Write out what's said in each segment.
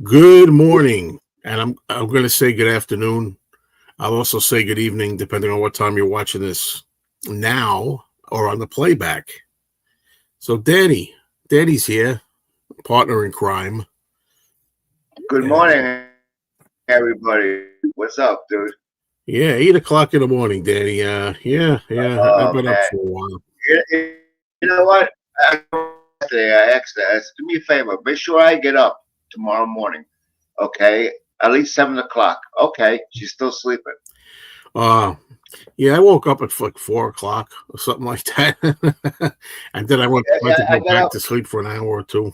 Good morning, and I'm going to say good afternoon. I'll also say good evening, depending on what time you're watching this now or on the playback. So, Danny's here, partner in crime. Good And morning, everybody. What's up, dude? yeah, 8 o'clock in the morning, Danny. Yeah. I've Oh been up man, for a while. you know what? Yesterday I asked her, I said, do me a favor, make sure I get up tomorrow morning. Okay, at least 7 o'clock. Okay, she's still sleeping. Uh, yeah, I woke up at like 4 o'clock or something like that, and then I went to I go got back up. to sleep for an hour or two.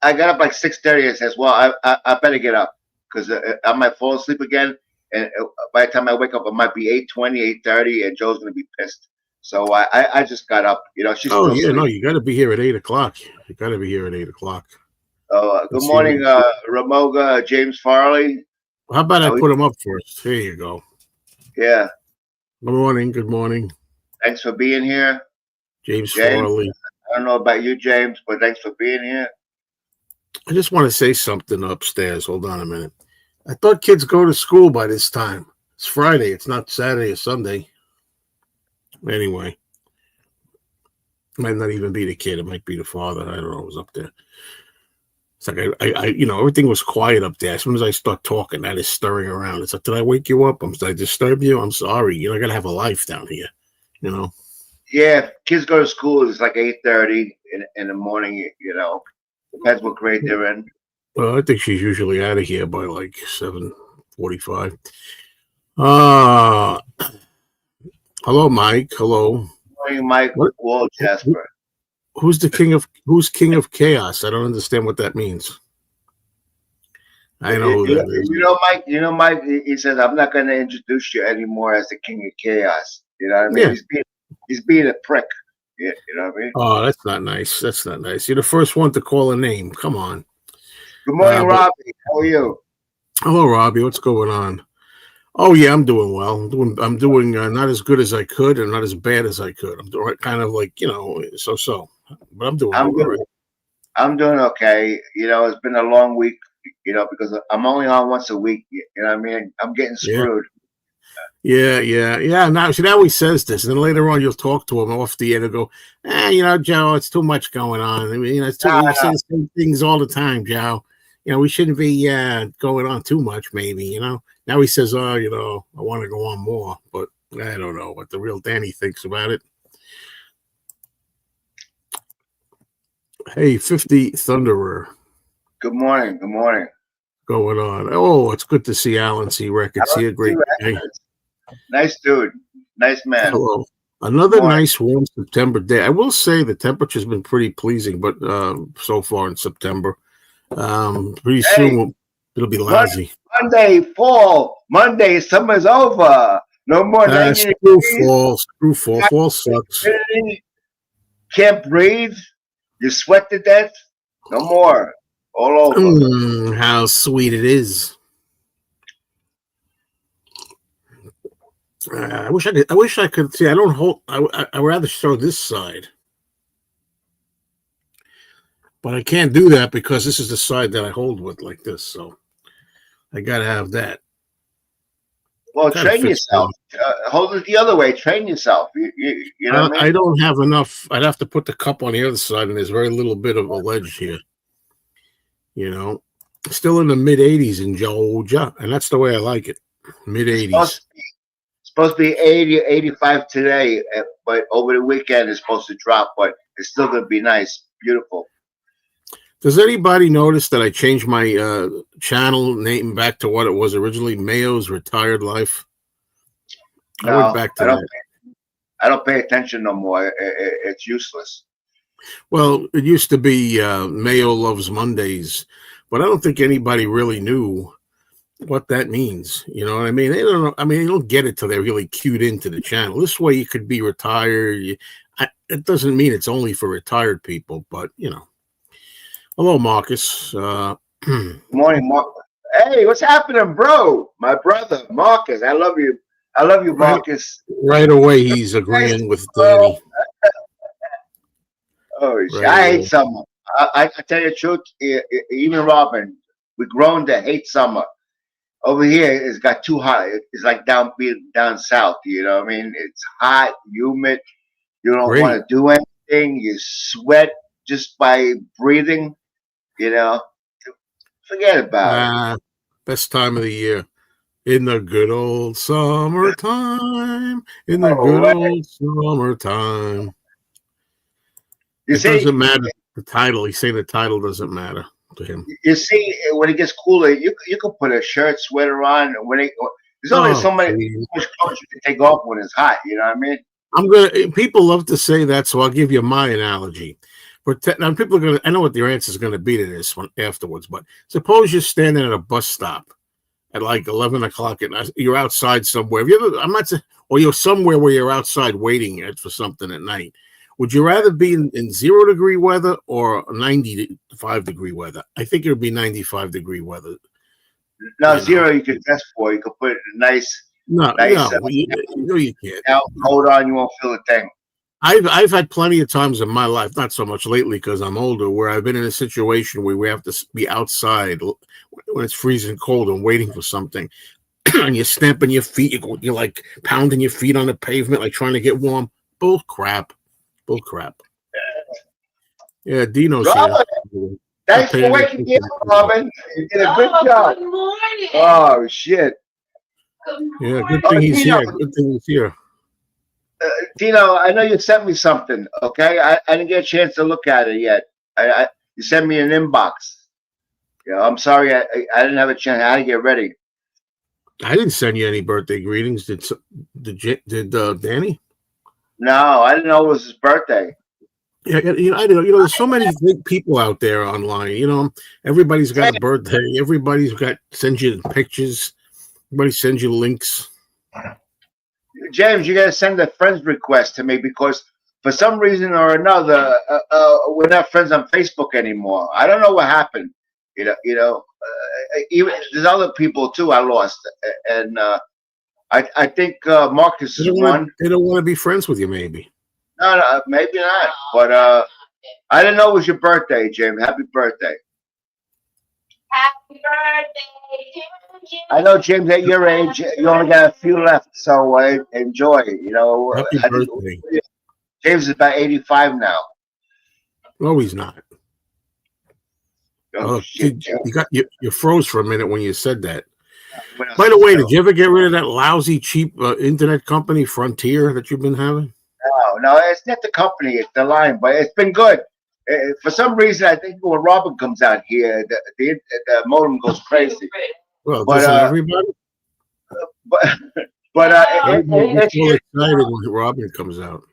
I got up like 6:30 and says, well, I better get up because I might fall asleep again, and by the time I wake up, it might be 8:20, 8:30, and Joe's gonna be pissed. So I just got up. You know, she's Oh still yeah, no, sleeping. you got to be here at 8 o'clock. You got to be here at 8 o'clock. Good Let's see. morning, Ramoga, James Farley. How about I How we, put him up first? There you go. yeah, Good morning. Good morning, thanks for being here, James James. Farley. I don't know about you, James, but thanks for being here. I just want to say something upstairs. Hold on a minute. I thought kids go to school by this time. It's Friday. It's not Saturday or Sunday. Anyway, might not even be the kid. It might be the father. I don't know. It was up there. It's like everything was quiet up there. As soon as I start talking, that is stirring around. It's like, did I wake you up? Did I disturb you? I'm sorry. I gotta have a life down here. You know. Yeah, kids go to school. It's like 8:30 in the morning. You know, depends what grade they're in. Well, I think she's usually out of here by like 7:45. Uh hello, Mike. Hello. Morning, Mike What? Wall Jasper. Who's king of chaos? I don't understand what that means. I know who that is. Mike. Mike. He says, "I'm not going to introduce you anymore as the King of Chaos." You know what I mean? Yeah. He's being a prick. Yeah, you know what I mean? Oh, that's not nice. That's not nice. You're the first one to call a name. Come on. Good morning, But Robbie. How are you? hello, Robbie. What's going on? Oh yeah, I'm doing well. I'm doing not as good as I could, and not as bad as I could. I'm doing kind of like so. But I'm doing I'm all good. right. I'm doing okay. You know, it's been a long week. You know, because I'm only on once a week. You know what I mean? I'm getting Yeah. screwed. Yeah. Now, see, now he says this, and then later on you'll talk to him off the end and go, Joe, it's too much going on. I mean, it's too. Nah, You say the same things all the time, Joe. We shouldn't be going on too much. Maybe. Now he says, oh, I want to go on more, but I don't know what the real Danny thinks about it. Hey, 50 Thunderer. Good morning. Good morning. Going on. Oh, it's good to see Alan C. Records here. Great guy. Nice dude. Nice man. Hello. Another nice warm September day. I will say the temperature's been pretty pleasing, but so far in September, pretty soon it'll be lousy. Monday, fall. Monday, summer's over. No more 90 degrees. Screw fall. Fall sucks. Can't breathe. You sweat to death. No more. All over. How sweet it is. I wish I could see. I don't hold. I rather show this side, but I can't do that because this is the side that I hold with like this. So I gotta have that. Well, train yourself. Hold it the other way. Train yourself. You know what I mean? I don't have enough. I'd have to put the cup on the other side, and there's very little bit of a ledge here. Still in the mid 80s in Georgia, and that's the way I like it. Mid 80s. Supposed to be 80 or 85 today, but over the weekend it's supposed to drop, but it's still going to be nice. Beautiful. Does anybody notice that I changed my channel name back to what it was originally, Mayo's Retired Life? No, I went back to that. I don't pay attention no more. It's useless. Well, it used to be Mayo Loves Mondays, but I don't think anybody really knew what that means. You know what I mean? They don't know. I mean, they don't get it till they're really cued into the channel. This way you could be retired. It doesn't mean it's only for retired people, but Hello, Marcus. Morning, Mark. Hey, what's happening, bro? My brother, Marcus. I love you. I love you, Marcus. Right away, he's agreeing with Danny. Oh, right I hate summer. I tell you the truth. Even Robin, we grown to hate summer. Over here, it's got too hot. It's like down south. You know what I mean? It's hot, humid. You don't want Great. to do anything. You sweat just by breathing. You know, forget about it. Best time of the year. In the good old summertime. In the Oh, good right. old summertime. You It see, doesn't matter. The title. He's saying the title doesn't matter to him. when it gets cooler, you can put a shirt, sweater on. There's only Oh, so much please. clothes you can take off when it's hot. You know what I mean? People love to say that, so I'll give you my analogy. Now people are gonna. I know what your answer is going to be to this one afterwards, but suppose you're standing at a bus stop at like 11 o'clock at night. You're outside somewhere. Have you ever, I'm not saying, or you're somewhere where you're outside waiting for something at night. Would you rather be in 0 degree weather or 95-degree weather? I think it would be 95-degree weather. Now You know, zero you can dress for. You can put a nice, no, nice you can't. coat on. You won't feel a thing. I've had plenty of times in my life, not so much lately because I'm older, where I've been in a situation where we have to be outside when it's freezing cold and waiting for something, and you're stamping your feet, you're like pounding your feet on the pavement, like trying to get warm. Bull crap. Yeah, Dino's here. Robin, thanks for waking me up, Robin. You did a good job. Good morning. Oh shit. Yeah, good thing he's here. Good thing he's here. Dino, I know you sent me something. Okay, I didn't get a chance to look at it yet. You sent me an inbox. Yeah, I'm sorry. I didn't have a chance. I had to get ready. I didn't send you any birthday greetings. Did Danny? No, I didn't know it was his birthday. Yeah, I don't know. There's so many big people out there online. Everybody's got a birthday. Everybody's sends you pictures. Everybody sends you links. James, you got to send a friends request to me because for some reason or another, we're not friends on Facebook anymore. I don't know what happened. Even there's other people too I lost, and I think Marcus is one. They don't want to be friends with you, maybe. No, maybe not. But I didn't know it was your birthday, James. Happy birthday. Happy birthday to you. I know, James, at your age, you only got a few left, so enjoy. Happy birthday. James is about 85 now. No, he's not. Oh, shit, you froze for a minute when you said that. By the way, did you ever get rid of that lousy, cheap internet company, Frontier, that you've been having? No, it's not the company, it's the line, but it's been good. For some reason, I think when Robin comes out here, the modem goes crazy. Well, doesn't everybody? It's so excited when Robin comes out.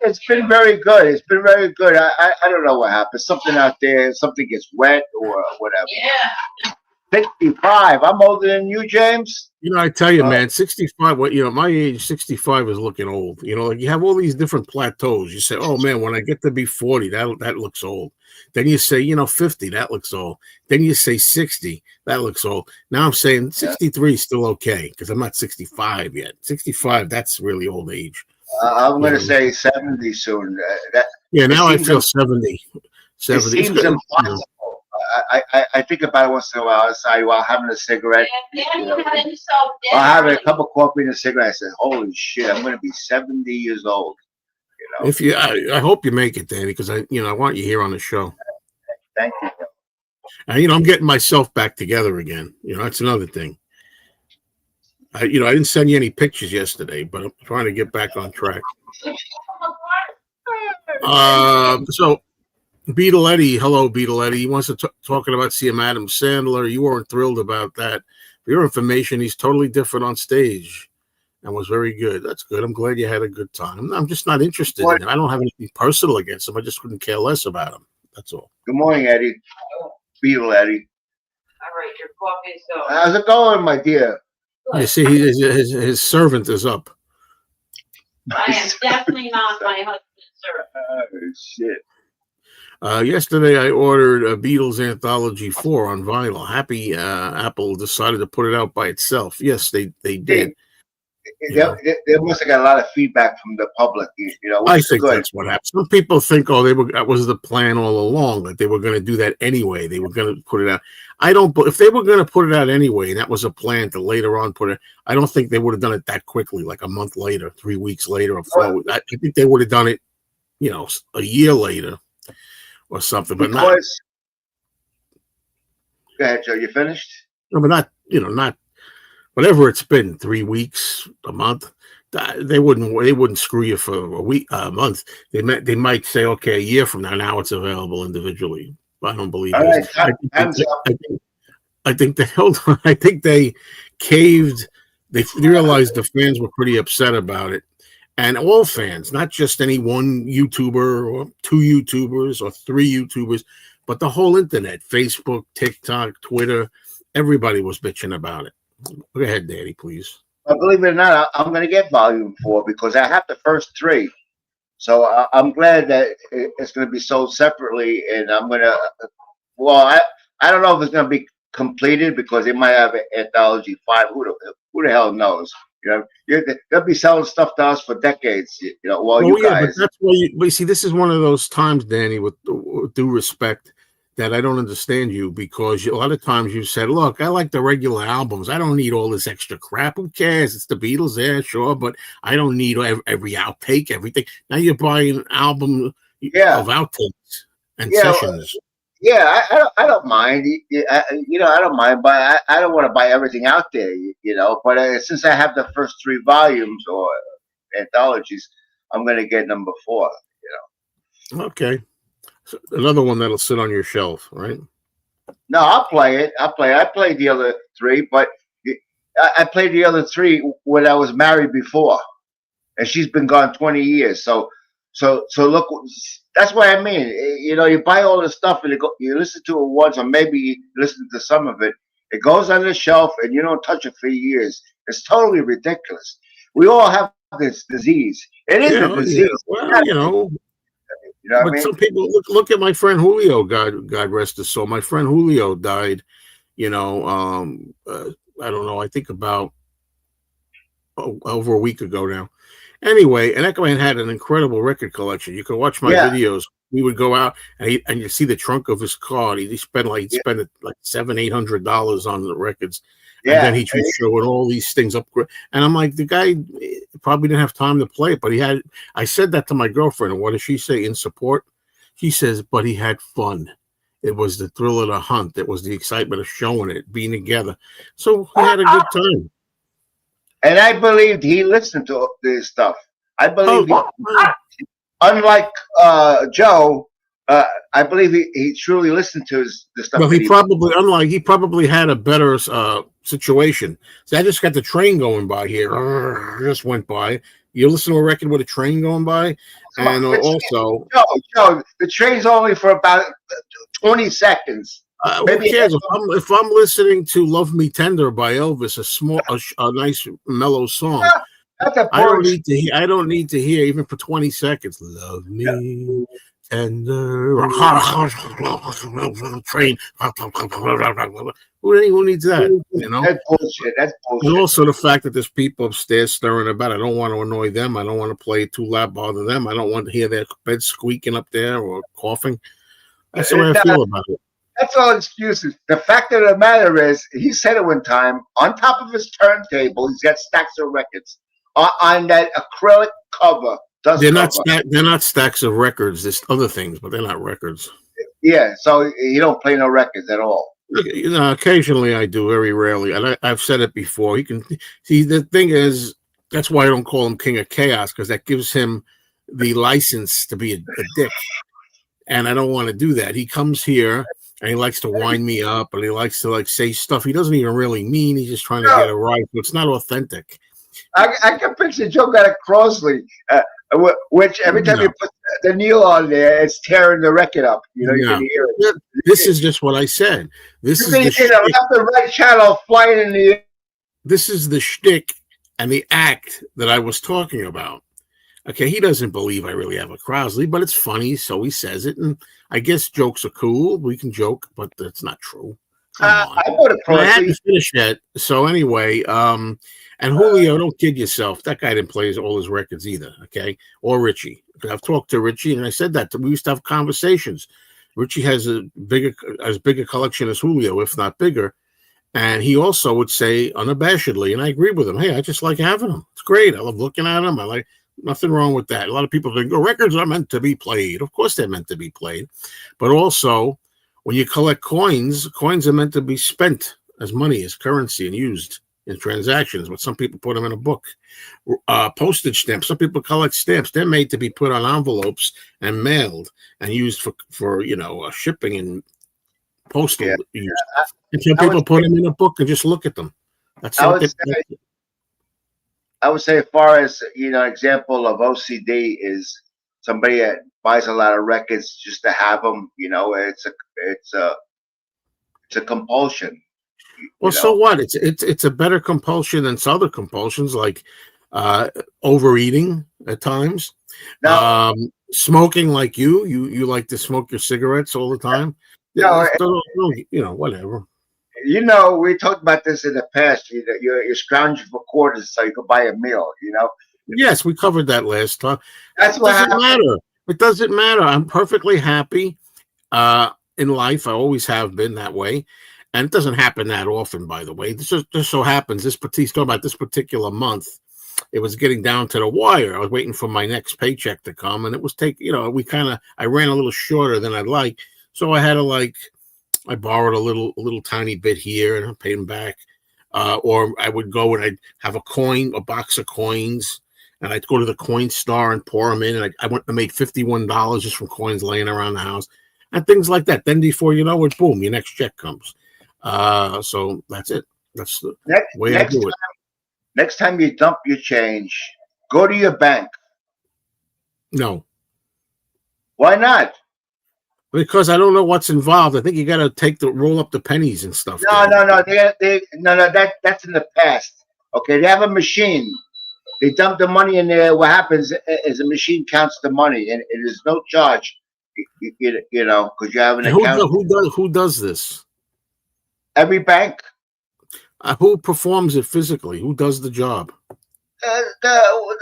It's been very good. It's been very good. I don't know what happened. Something out there, something gets wet or whatever. Yeah. 65. I'm older than you, James. I tell you, man, 65. My age, 65 is looking old. Like you have all these different plateaus. You say, oh man, when I get to be 40, that looks old. Then you say, 50, that looks old. Then you say 60, that looks old. Now I'm saying 63 is still okay because I'm not 65 yet. 65, that's really old age. I'm going to say 70 soon. Now I feel 70. 70 it seems impossible. I think about it once in a while. While having a cigarette, I'll have a cup of coffee and a cigarette. I said, "Holy shit, I'm going to be 70 years old." I hope you make it, Danny, because I want you here on the show. Thank you. And, I'm getting myself back together again. That's another thing. I didn't send you any pictures yesterday, but I'm trying to get back on track. So. Beetle Eddie, hello, Beetle Eddie. He wants to talking about seeing Adam Sandler. You weren't thrilled about that. For your information, he's totally different on stage and was very good. That's good. I'm glad you had a good time. I'm just not interested in him. I don't have anything personal against him. I just couldn't care less about him. That's all. Good morning, Eddie. Beetle Eddie. All right, your coffee's going. How's it going, my dear? You see, his servant is up. I am definitely not my husband's servant. Oh, shit. Yesterday, I ordered a Beatles Anthology 4 on vinyl. Happy Apple decided to put it out by itself. Yes, they did. They must have got a lot of feedback from the public, which I is think good. that's what happened. Some people think, oh, that was the plan all along, that they were going to do that anyway. They were going to put it out. I don't. If they were going to put it out anyway, and that was a plan to later on put it, I don't think they would have done it that quickly, like a month later, 3 weeks later, or 4 weeks. I think they would have done it, a year later or something. But not. Go ahead, Joe. You finished? No, but not whatever it's been, 3 weeks, a month. They wouldn't screw you for a month. They might say, okay, a year from now it's available individually. I don't believe it. I think they hold on. I think they caved. They realized the fans were pretty upset about it, and all fans, not just any one YouTuber or 2 YouTubers or 3 YouTubers, but the whole internet, Facebook, TikTok, Twitter, everybody was bitching about it. Go ahead, Daddy, please. Believe it or not, I'm going to get volume 4 because I have the first 3. So I'm glad that it's going to be sold separately, and I'm going to. Well, I don't know if it's going to be completed because they might have an anthology 5. Who the hell knows? They'll be selling stuff to us for decades. Well, you guys. But that's why you see. This is one of those times, Danny, with due respect, that I don't understand you, because a lot of times you said, look, I like the regular albums. I don't need all this extra crap. Who cares? It's the Beatles, yeah, sure, but I don't need every outtake, everything. Now you're buying an album of outtakes and sessions. Yeah, I don't mind. I don't mind, but I don't want to buy everything out there, But since I have the first 3 volumes or anthologies, I'm going to get number 4, Okay. So another one that'll sit on your shelf, right? No, I'll play it. I played the other 3, but I played the other 3 when I was married before, and she's been gone 20 years. So look, that's what I mean. You buy all this stuff and you listen to it once, or maybe you listen to some of it. It goes on the shelf and you don't touch it for years. It's totally ridiculous. We all have this disease. It is a disease. Yeah. Well, but some people look at my friend Julio. God rest his soul. My friend Julio died. I don't know. I think about over a week ago now. Anyway, and that man had an incredible record collection. You could watch my videos. We would go out and you see the trunk of his car. He'd spend like $700-800 on the records. Yeah. And then he'd be showing all these things up. And I'm like, the guy probably didn't have time to play it, but he had. I said that to my girlfriend, and what does she say in support? She says, but he had fun. It was the thrill of the hunt. It was the excitement of showing it, being together. So he had a good time. And I believed he listened to this stuff. I believe, unlike Joe, I believe he truly listened to the stuff. Well, he probably had a better situation. So I just got the train going by here. Just went by. You listen to a record with a train going by, and also Joe, the train's only for about 20 seconds. Who cares? If I'm listening to "Love Me Tender" by Elvis, a nice mellow song, I don't need to hear even for 20 seconds. Love me tender, train. Who needs that? That's bullshit. That's bullshit. And also the fact that there's people upstairs stirring about. I don't want to annoy them. I don't want to play it too loud, bother them. I don't want to hear their bed squeaking up there or coughing. That's the way I feel about it. That's all excuses. The fact of the matter is, he said it one time, on top of his turntable, he's got stacks of records on that acrylic cover. They're not stacks of records. There's other things, but they're not records. Yeah, so you don't play no records at all. Occasionally I do, very rarely. And I've said it before. You can see, the thing is, that's why I don't call him King of Chaos, because that gives him the license to be a dick. And I don't want to do that. He comes here and he likes to wind me up, and he likes to say stuff he doesn't even really mean. He's just trying to get it right. So it's not authentic. I can picture Joe got a Crossley, which every time you put the needle on there, it's tearing the record up. You can hear it. This is just what I said. This is the right channel flying in the air. This is the shtick and the act that I was talking about. Okay, he doesn't believe I really have a Crosley, but it's funny, so he says it. And I guess jokes are cool. We can joke, but that's not true. Come on. I bought a And I Pro. hadn't finished yet. So anyway, and Julio, don't kid yourself. That guy didn't play all his records either, okay? Or Richie. I've talked to Richie, and I said that we used to have conversations. Richie has as big a collection as Julio, if not bigger. And he also would say unabashedly, and I agree with him, hey, I just like having them. It's great. I love looking at them. I like nothing wrong with that. A lot of people think, oh, records are meant to be played. Of course they're meant to be played. But also, when you collect coins, coins are meant to be spent as money, as currency, and used in transactions. But some people put them in a book. Postage stamps. Some people collect stamps. They're made to be put on envelopes and mailed and used for shipping and postal use. And some people put them in a book and just look at them. That's what I would say, as far as example of OCD is somebody that buys a lot of records just to have them. It's a compulsion. Well, so what? It's a better compulsion than some other compulsions, like overeating at times. No, smoking, like you like to smoke your cigarettes all the time. No, whatever. We talked about this in the past. You're scrounging for quarters so you can buy a meal. Yes, we covered that last time. That's what happened. Matter. It doesn't matter. I'm perfectly happy in life. I always have been that way. And it doesn't happen that often, by the way. This just so happens, he's talking about this particular month, it was getting down to the wire. I was waiting for my next paycheck to come, and it was I ran a little shorter than I'd like. So I had to I borrowed a little tiny bit here and I paid him back. Or I would go and I'd have a box of coins, and I'd go to the coin store and pour them in. And I went and made $51 just from coins laying around the house and things like that. Then before you know it, boom, your next check comes. So that's it. That's the way I do it. Next time you dump your change, go to your bank. No. Why not? Because I don't know what's involved. I think you got to roll up the pennies and stuff. No. That's in the past. Okay, they have a machine. They dump the money in there. What happens is the machine counts the money, and it is no charge. Because you have an account. Who does this? Every bank. Who performs it physically? Who does the job? The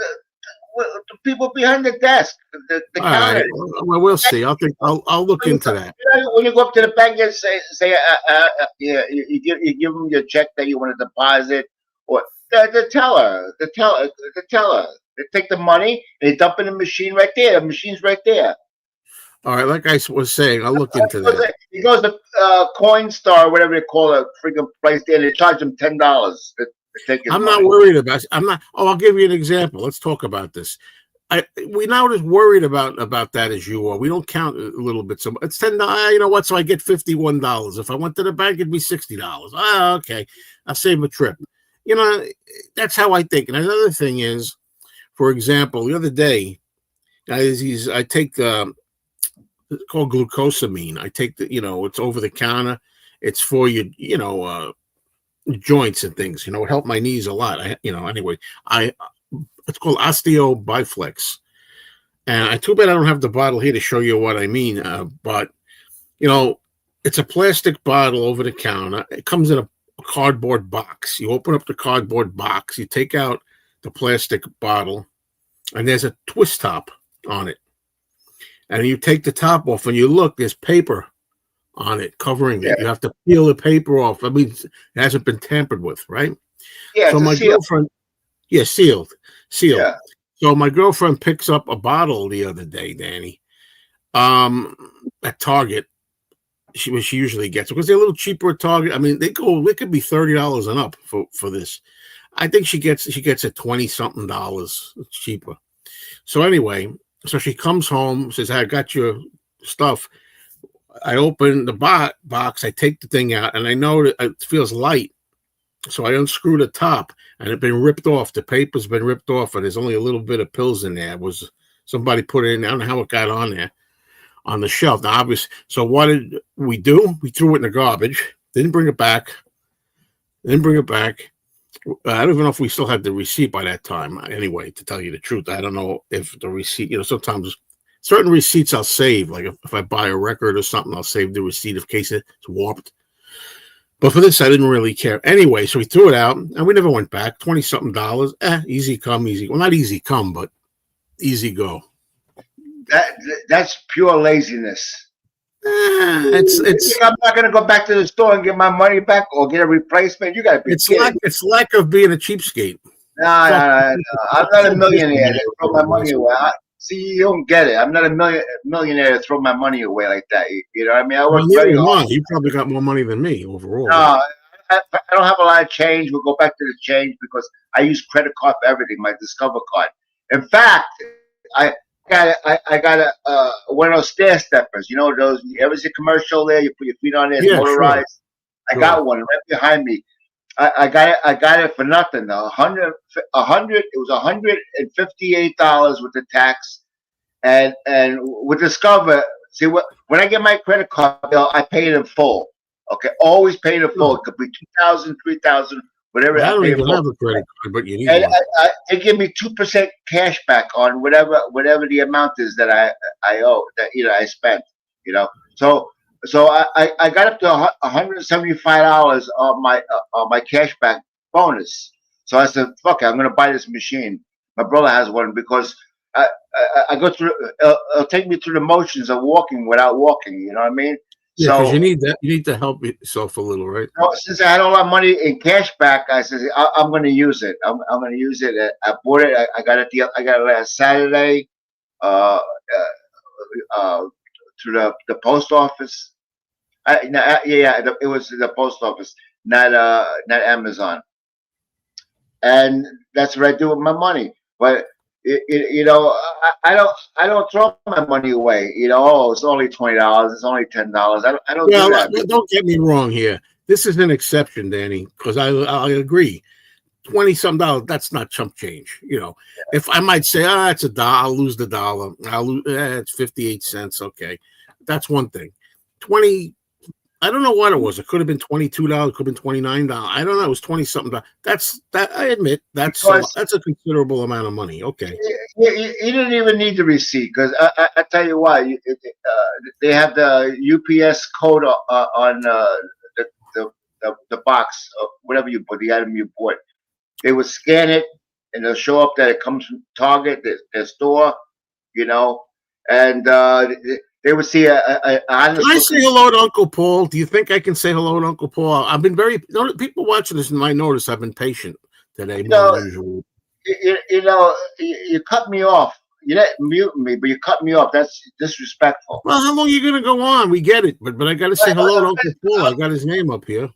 people behind the desk, the counter. Right. Well, we'll see. I'll look into that. When you go up to the bank and say, you give them your check that you want to deposit, or the teller. They take the money and they dump in the machine right there. The machine's right there. All right, like I was saying, I'll look into that. He goes to Coin Star, whatever they call it, freaking place there, and they charge him $10. I'm not worried about. I'll give you an example. Let's talk about this. We're not as worried about that as you are. We don't count a little bit. So it's $10. You know what? So I get $51. If I went to the bank, it'd be $60. Okay, I'll save a trip. That's how I think. And another thing is, for example, the other day, I take it's called glucosamine. I take it's over the counter. It's for you, joints and things. It helped my knees a lot. It's called Osteo Biflex. And too bad I don't have the bottle here to show you what I mean. But it's a plastic bottle over the counter. It comes in a cardboard box. You open up the cardboard box, you take out the plastic bottle, and there's a twist top on it. And you take the top off and you look, there's paper on it covering it. You have to peel the paper off. I mean, it hasn't been tampered with, right? Yeah. So my girlfriend, sealed. Yeah. So my girlfriend picks up a bottle the other day, Danny, at Target. She usually gets, because they're a little cheaper at Target. I mean, they could be $30 and up for this. I think she gets it $20-something. It's cheaper. So anyway, so she comes home, says, I got your stuff. I open the box, I take the thing out, and I know that it feels light. So I unscrew the top, and it's been ripped off. The paper's been ripped off, and there's only a little bit of pills in there. Somebody put it in there. I don't know how it got on there on the shelf. Now, obviously, so what did we do? We threw it in the garbage. Didn't bring it back. I don't even know if we still had the receipt by that time. Anyway, to tell you the truth, I don't know if the receipt, sometimes certain receipts I'll save. Like if I buy a record or something, I'll save the receipt in case it's warped. But for this, I didn't really care. Anyway, so we threw it out, and we never went back. $20-something. Easy come, easy. Well, not easy come, but easy go. That's pure laziness. It's. I'm not gonna go back to the store and get my money back or get a replacement. You gotta be kidding. It's lack of being a cheapskate. No. I'm not a millionaire to throw my money away. See, you don't get it. I'm not a millionaire to throw my money away like that. You know what I mean? I work very hard. You probably got more money than me overall. No, I don't have a lot of change. We'll go back to the change because I use credit card for everything. My Discover card. In fact, I got one of those stair steppers. You know those? You ever see a commercial there? You put your feet on it, it's motorized. Sure. I got one right behind me. I got it for nothing. It was $158 with the tax, and with Discover. See when I get my credit card bill, I pay it in full. Okay, always pay it in full. It could be $2,000, $3,000, whatever. I don't even have a credit card, but you need one. They I give me 2% cash back on whatever the amount is that I owe, that I spent. So I got up to $175 on my cashback bonus. So I said, "Fuck it, I'm gonna buy this machine." My brother has one because I go through. It'll take me through the motions of walking without walking. You know what I mean? Yeah, because you need that. You need to help yourself a little, right? Since I had a lot of money in cash back, I said I'm going to use it. I'm going to use it. I bought it. I got it last Saturday, through the post office. It was the post office, not Amazon. And that's what I do with my money. But I don't throw my money away. It's only $20. It's only $10. I don't do that. Don't get me wrong here. This is an exception, Danny, because I agree. $20-some, that's not chump change. If I might say, it's $1, I'll lose the dollar. I'll lose. It's 58 cents. Okay, that's one thing. 20. I don't know what it was. It could have been $22. It could have been $29. I don't know. It was $20-something. That I admit that's a considerable amount of money. Okay. You didn't even need the receipt because I tell you why. They have the UPS code on the box of whatever you bought, the item you bought. They would scan it and they'll show up that it comes from Target, their store, and they would see a Can I say hello to Uncle Paul? Do you think I can say hello to Uncle Paul? I've been people watching this might notice I've been patient today more than usual. You cut me off. You didn't mute me, but you cut me off. That's disrespectful. Well, how long are you going to go on? We get it, but I got to say hello to Uncle Paul. I got his name up here.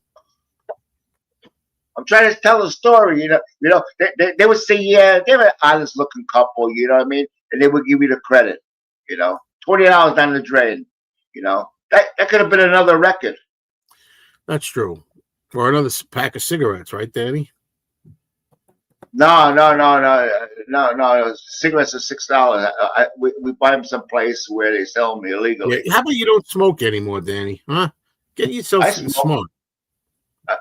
I'm trying to tell a story. They would say, yeah, they're an honest-looking couple. You know what I mean? And they would give you the credit. $20 down the drain. That could have been another record. That's true. Or another pack of cigarettes, right, Danny? No. Cigarettes are $6. We buy them someplace where they sell them illegally. Yeah. How about you don't smoke anymore, Danny? Huh? Get yourself smart.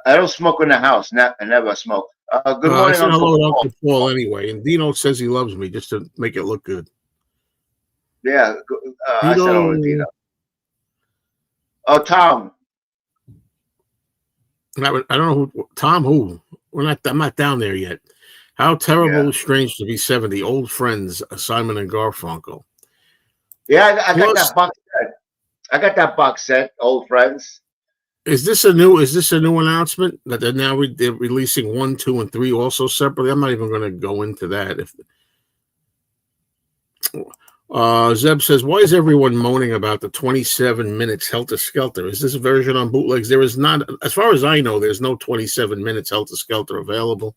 I don't smoke in the house. I never smoke. Good morning, I said hello to Uncle Paul anyway, and Dino says he loves me just to make it look good. Yeah, I said hello to Dino. Oh, Tom. I don't know who Tom. Who? I'm not down there yet. How terrible, strange to be 70. Old friends, Simon and Garfunkel. Yeah, I got that box set. I got that box set. Old friends. Is this a new announcement that they're now they're releasing 1, 2, and 3 also separately? I'm not even going to go into that. Zeb says, why is everyone moaning about the 27 minutes Helter Skelter? Is this a version on bootlegs? There is not, as far as I know, there's no 27 minutes Helter Skelter available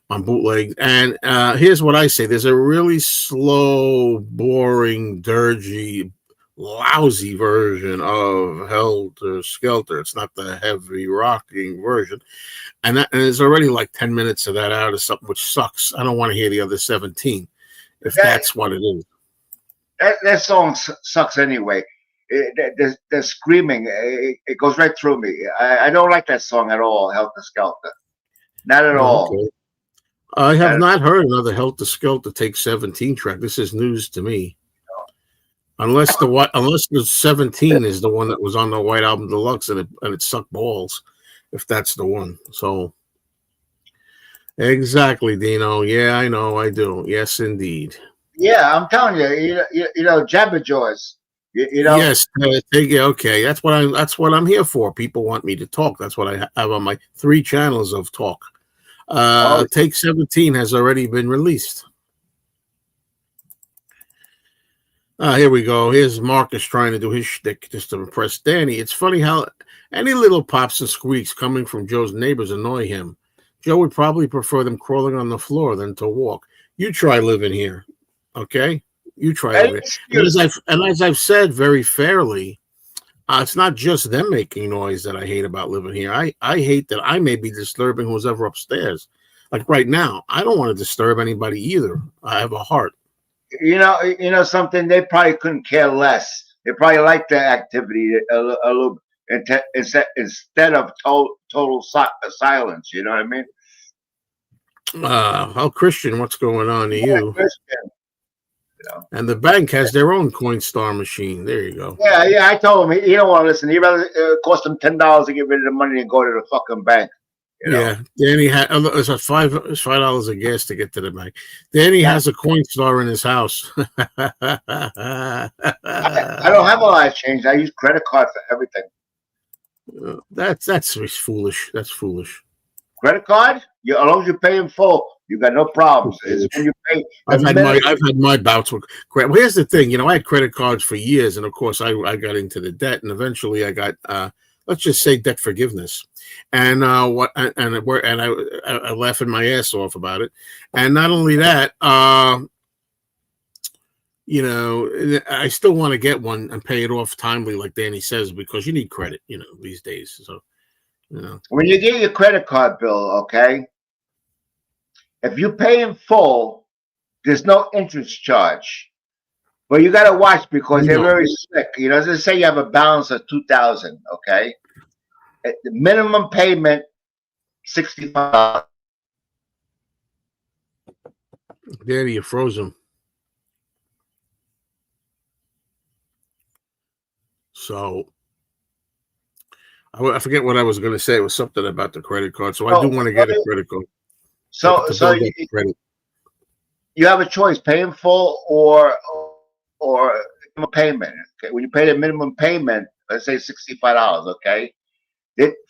on bootleg. And here's what I say. There's a really slow, boring, dirgy, lousy version of Helter Skelter. It's not the heavy rocking version. And there's already like 10 minutes of that out of something, which sucks. I don't want to hear the other 17 if that's what it is. That song sucks anyway. The screaming, it goes right through me. I don't like that song at all, Helter Skelter. Not at all. Okay. I have not heard another Helter Skelter Take 17 track. This is news to me. Unless the 17 is the one that was on the White Album Deluxe and it sucked balls. if that's the one. So exactly, Dino. Yeah, I know, I do. Yes, indeed. Yeah, I'm telling you, you know, Jabberjaws. You know, Yes, yeah, okay. That's what I'm here for. People want me to talk. That's what I have on my 3 channels of talk. oh, Take 17 has already been released. Here we go. Here's Marcus trying to do his shtick just to impress Danny. It's funny how any little pops and squeaks coming from Joe's neighbors annoy him. Joe would probably prefer them crawling on the floor than to walk. You try living here, okay? You try any living. excuse. And as I've said very fairly, it's not just them making noise that I hate about living here. I hate that I may be disturbing who's ever upstairs. Like right now, I don't want to disturb anybody either. I have a heart. You know something. They probably couldn't care less. They probably like the activity a little instead of total silence. You know what I mean? How Christian, what's going on to Yeah, you? Christian, you know. And the bank has their own Coinstar machine. There you go. Yeah. I told him he don't want to listen. He rather cost him $10 to get rid of the money and go to the fucking bank. You know? Yeah, Danny had it's a $5 of gas to get to the bank. Danny has a Coinstar in his house. I don't have a lot of change. I use credit card for everything. That's foolish. That's foolish. Credit card, as long as you pay in full, you got no problems. It's when you pay. I've had my bouts with credit. Well, here's the thing. I had credit cards for years, and of course, I got into the debt, and eventually, I got let's just say debt forgiveness. And I laughing my ass off about it. And not only that, I still want to get one and pay it off timely, like Danny says, because you need credit, these days. So, when you get your credit card bill, okay, if you pay in full, there's no interest charge. But you got to watch because they're very slick. Let's say you have a balance of $2,000, okay. The minimum payment, $65. Danny, you froze him. So I forget what I was going to say. It was something about the credit card. So I do want to get a credit card. So you have a choice: pay in full or minimum payment. Okay, when you pay the minimum payment, let's say $65, okay.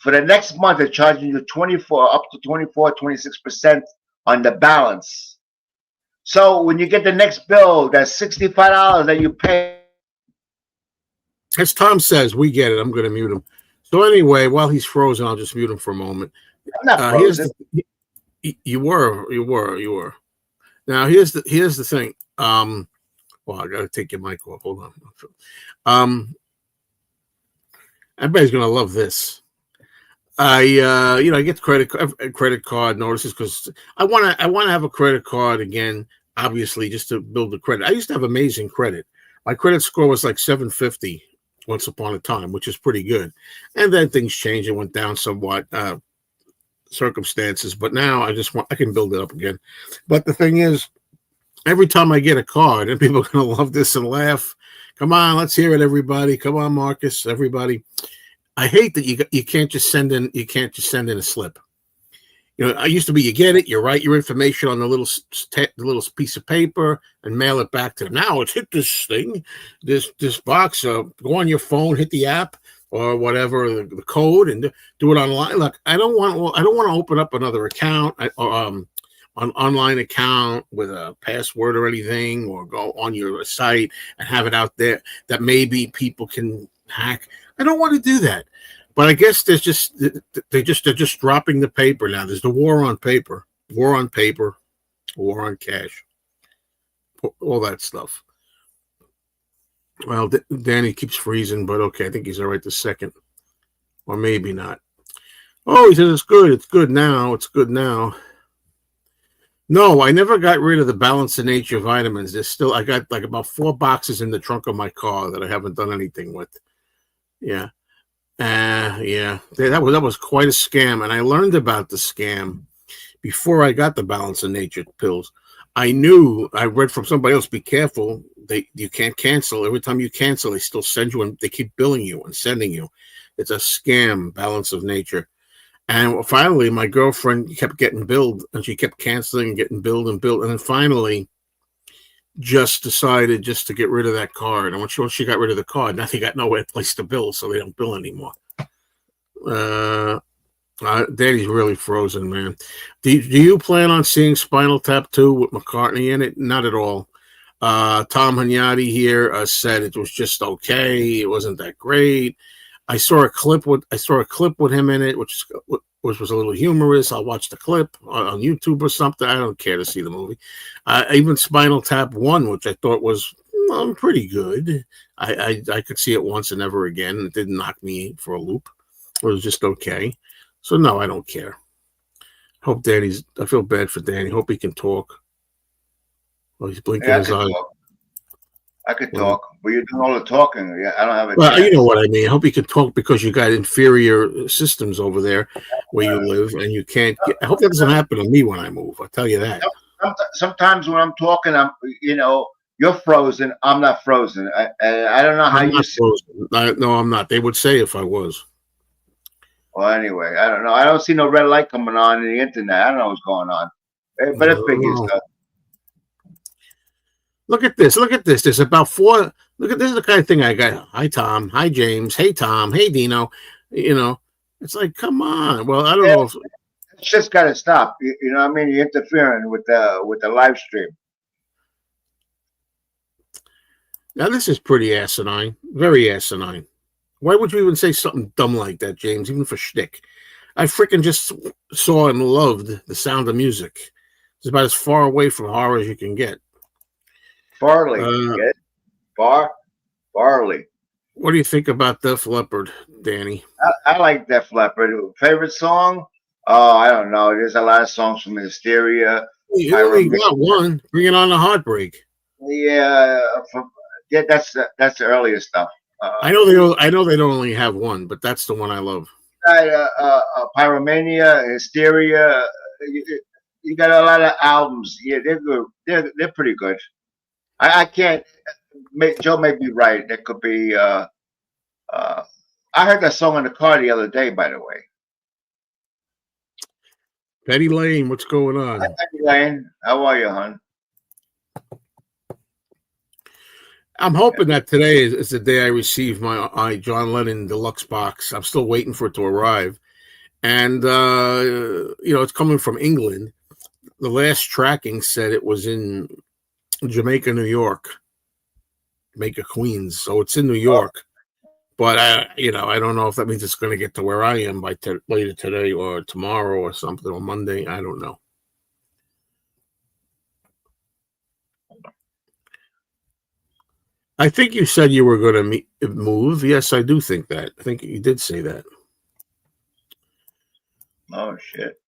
For the next month, they're charging you up to 26% on the balance. So when you get the next bill, that's $65 that you pay. As Tom says, we get it. I'm going to mute him. So anyway, while he's frozen, I'll just mute him for a moment. I'm not frozen. You were. Now here's the thing. Well, I got to take your mic off. Hold on. Everybody's going to love this. I get credit card notices because I want to have a credit card again, obviously, just to build the credit. I used to have amazing credit. My credit score was like 750 once upon a time, which is pretty good. And then things changed. It went down somewhat, circumstances. But now I can build it up again. But the thing is, every time I get a card, and people are going to love this and laugh. Come on, let's hear it, everybody. Come on, Marcus, everybody. I hate that you can't just send in a slip. I used to be you get it, you write your information on the little piece of paper and mail it back to them. Now it's hit this thing, this box. Go on your phone, hit the app or whatever the code, and do it online. Look, I don't want to open up another account, an online account with a password or anything, or go on your site and have it out there that maybe people can hack. I don't want to do that, but I guess they're just dropping the paper now. There's the war on paper, war on cash, all that stuff. Well, Danny keeps freezing, but okay, I think he's all right this second, or maybe not. Oh, he says it's good. It's good now. It's good now. No, I never got rid of the Balance of Nature vitamins. I got like about 4 boxes in the trunk of my car that I haven't done anything with. Yeah. That was quite a scam. And I learned about the scam before I got the Balance of Nature pills. I read from somebody else, be careful. You can't cancel. Every time you cancel, they still send you and they keep billing you and sending you. It's a scam, Balance of Nature. And finally, my girlfriend kept getting billed, and she kept canceling and getting billed and billed. And then finally, just decided just to get rid of that card. And once she got rid of the card, now they got nowhere place to bill, so they don't bill anymore. Daddy's really frozen, man. Do you plan on seeing Spinal Tap 2 with McCartney in it? Not at all. Tom Hunyadi here said it was just okay. It wasn't that great. I saw a clip with him in it, which was a little humorous. I'll watch the clip on YouTube or something. I don't care to see the movie. Even Spinal Tap 1, which I thought was pretty good. I could see it once and never again. It didn't knock me for a loop. It was just okay. So no, I don't care. I feel bad for Danny. Hope he can talk. Well, he's blinking his eyes. I could talk, but you're doing all the talking. Yeah, I don't have a Well, you know what I mean. I hope you can talk because you got inferior systems over there where you live, and you can't. I hope that doesn't happen to me when I move. I'll tell you that. Sometimes when I'm talking, you're frozen. I'm not frozen. I don't know how you. No, I'm not. They would say if I was. Well, anyway, I don't know. I don't see no red light coming on in the internet. I don't know what's going on. But it's big stuff. Look at this. There's about 4. Look at this is the kind of thing I got. Hi, Tom. Hi, James. Hey, Tom. Hey, Dino. It's like, come on. Well, I don't know if it's just got to stop. You know what I mean? You're interfering with the live stream. Now, this is pretty asinine. Very asinine. Why would you even say something dumb like that, James, even for shtick? I freaking just saw and loved The Sound of Music. It's about as far away from horror as you can get. Farley. Farley. What do you think about Def Leppard, Danny? I like Def Leppard. Favorite song? Oh, I don't know. There's a lot of songs from Hysteria. You only got one. Bring It On the Heartbreak. Yeah, that's the earlier stuff. I know they don't only have one, but that's the one I love. Pyromania, Hysteria. You got a lot of albums. Yeah, they're good. They're pretty good. I can't. Joe may be right. There could be. I heard that song in the car the other day. By the way. Betty Lane, what's going on? Hi, Betty Lane, how are you, hon? I'm hoping that today is the day I receive my John Lennon deluxe box. I'm still waiting for it to arrive. And, it's coming from England. The last tracking said it was in Jamaica, New York. Jamaica, Queens. So it's in New York. But, I don't know if that means it's going to get to where I am by later today or tomorrow or something, or Monday. I don't know. I think you said you were going to move. Yes, I do think that. I think you did say that. Oh, shit.